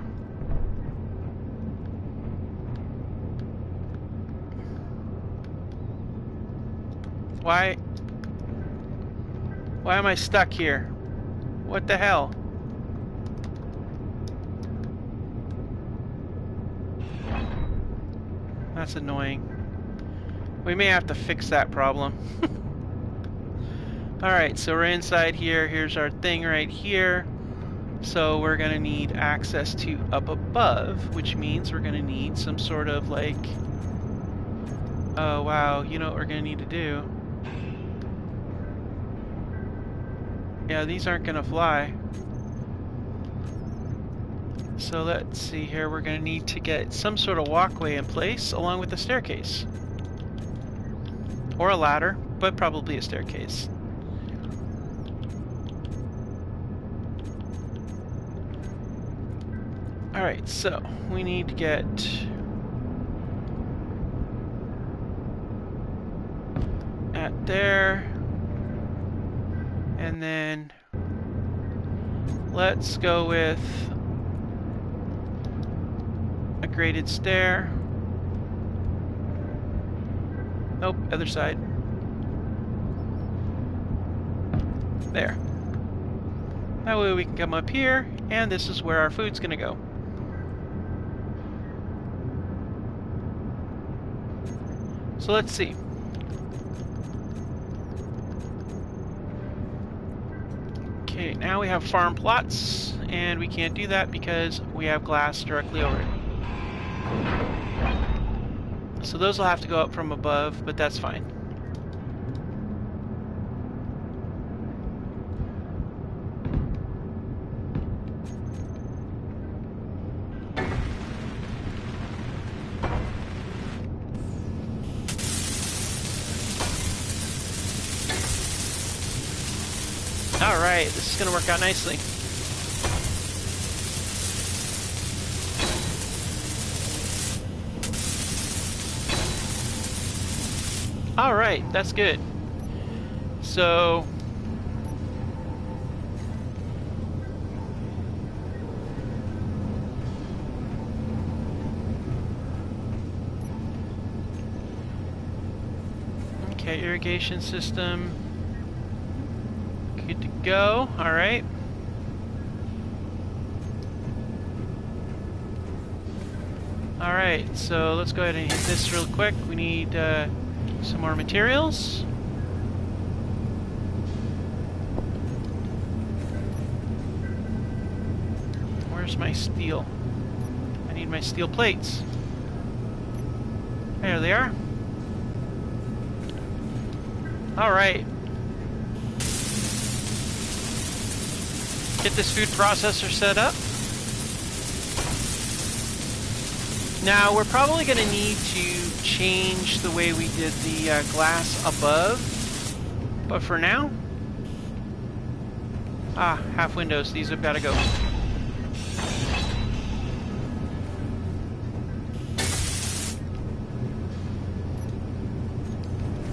Why am I stuck here? What the hell? That's annoying. We may have to fix that problem. Alright, so we're inside here. Here's our thing right here. So we're going to need access to up above, which means we're going to need some sort of like... Oh, wow. You know what we're going to need to do? Yeah, these aren't going to fly. So let's see here. We're going to need to get some sort of walkway in place along with the staircase. Or a ladder, but probably a staircase. Alright, so we need to get at there, and then let's go with a graded stair. Nope, other side. There. That way we can come up here, and this is where our food's gonna go. So let's see. Okay, now we have farm plots, and we can't do that because we have glass directly over it. So those will have to go up from above, but that's fine. Alright, this is going to work out nicely. Alright, that's good. So... Okay, irrigation system. Good to go. Alright. Alright, so let's go ahead and hit this real quick. We need some more materials. Where's my steel? I need my steel plates. There they are. Alright. Get this food processor set up. Now we're probably going to need to change the way we did the glass above, but for now, half windows, these have got to go.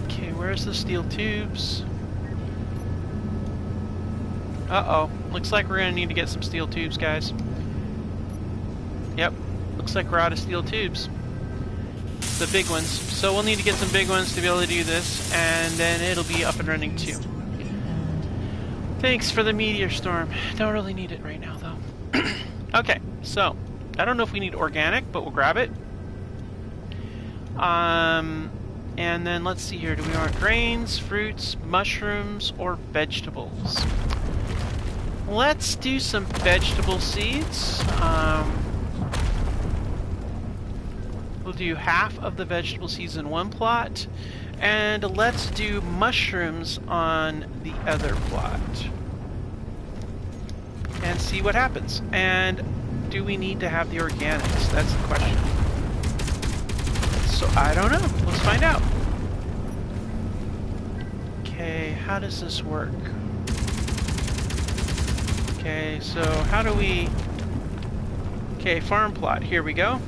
Okay, where's the steel tubes? Uh-oh, looks like we're going to need to get some steel tubes, guys. Yep. Looks like we're out of steel tubes. The big ones. So we'll need to get some big ones to be able to do this, and then it'll be up and running too. Thanks for the meteor storm. Don't really need it right now though. Okay, so I don't know if we need organic, but we'll grab it. And then let's see here. Do we want grains, fruits, mushrooms, or vegetables? Let's do some vegetable seeds. We'll do half of the vegetable seeds in one plot, and let's do mushrooms on the other plot. And see what happens. And do we need to have the organics? That's the question. So I don't know. Let's find out. Okay, how does this work? Okay, so how do we... Okay, farm plot. Here we go.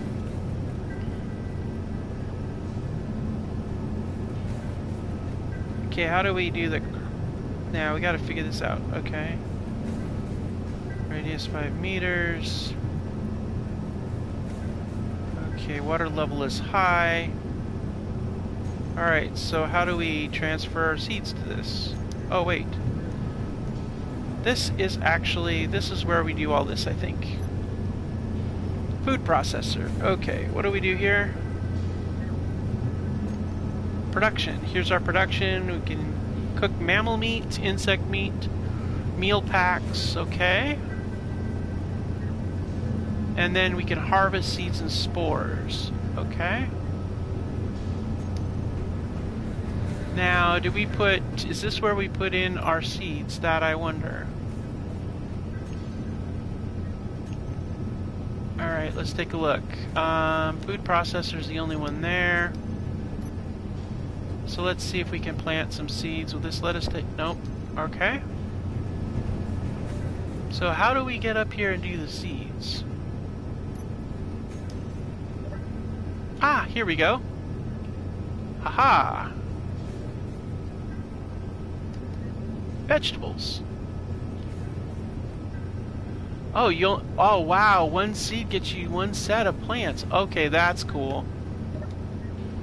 Okay, how do we do the... Now, we gotta figure this out. Okay. Radius 5 meters. Okay, water level is high. Alright, so how do we transfer our seeds to this? Oh, wait. This is actually... This is where we do all this, I think. Food processor. Okay, what do we do here? Production. Here's our production. We can cook mammal meat, insect meat, meal packs. Okay. And then we can harvest seeds and spores. Okay. Now, do we put... Is this where we put in our seeds? That I wonder. Alright, let's take a look. Food processor is the only one there. So let's see if we can plant some seeds. Will this let us take... Nope. Okay. So how do we get up here and do the seeds? Ah, here we go. Haha. Vegetables. Oh, you'll... Oh, wow. One seed gets you one set of plants. Okay, that's cool.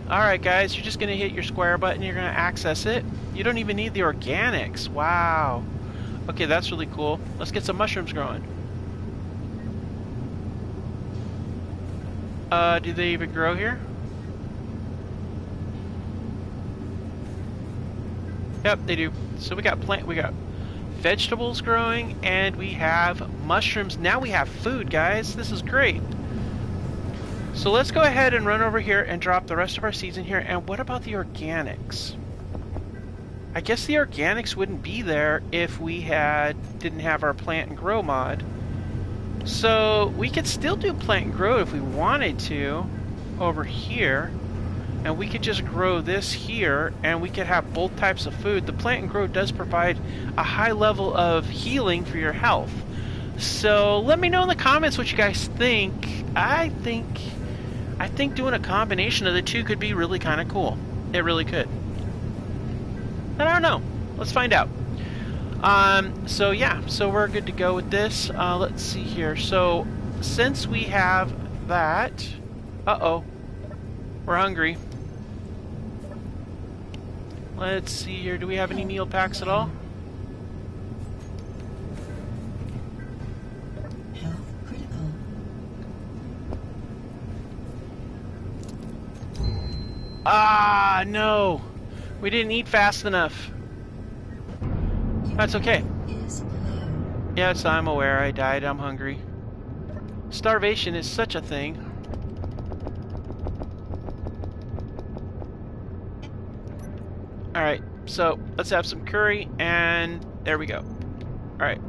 Alright, guys. You're just going to hit your square button. You're going to access it. You don't even need the organics. Wow. Okay, that's really cool. Let's get some mushrooms growing. Do they even grow here? Yep, they do. So we got vegetables growing, and we have mushrooms. Now we have food, guys. This is great. So let's go ahead and run over here and drop the rest of our seeds in here. And what about the organics? I guess the organics wouldn't be there if we didn't have our plant and grow mod. So we could still do plant and grow if we wanted to over here. And we could just grow this here, and we could have both types of food. The plant and grow does provide a high level of healing for your health. So let me know in the comments what you guys think. I think doing a combination of the two could be really kind of cool. It really could. I don't know. Let's find out. So yeah, so we're good to go with this. Let's see here. So since we have that, uh-oh, we're hungry. Let's see here. Do we have any meal packs at all? Health critical. Ah, no. We didn't eat fast enough. That's okay. Is low. Yes, I'm aware. I died. I'm hungry. Starvation is such a thing. Alright, so let's have some curry, and there we go. Alright.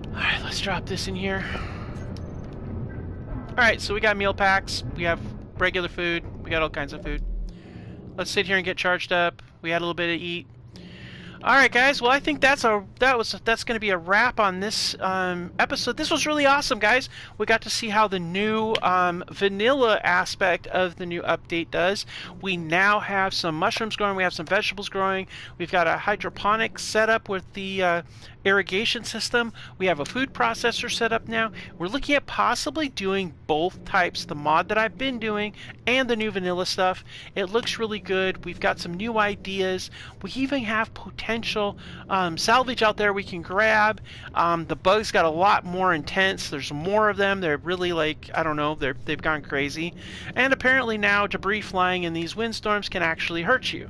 Alright, let's drop this in here. Alright, so we got meal packs, we have regular food, we got all kinds of food. Let's sit here and get charged up. We had a little bit to eat. Alright guys, well I think that's going to be a wrap on this episode. This was really awesome, guys. We got to see how the new vanilla aspect of the new update does. We now have some mushrooms growing, we have some vegetables growing, we've got a hydroponic setup with the irrigation system, we have a food processor set up now. We're looking at possibly doing both types, the mod that I've been doing and the new vanilla stuff. It looks really good. We've got some new ideas. We even have potential potential salvage out there we can grab. The bugs got a lot more intense. There's more of them. They're really like, I don't know, they've gone crazy. And apparently now debris flying in these windstorms can actually hurt you.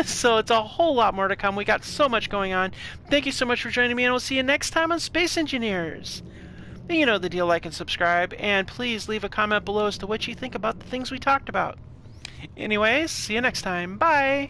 So it's a whole lot more to come. We got so much going on. Thank you so much for joining me, and we'll see you next time on Space Engineers. You know the deal, like and subscribe, and please leave a comment below as to what you think about the things we talked about. Anyways, see you next time. Bye!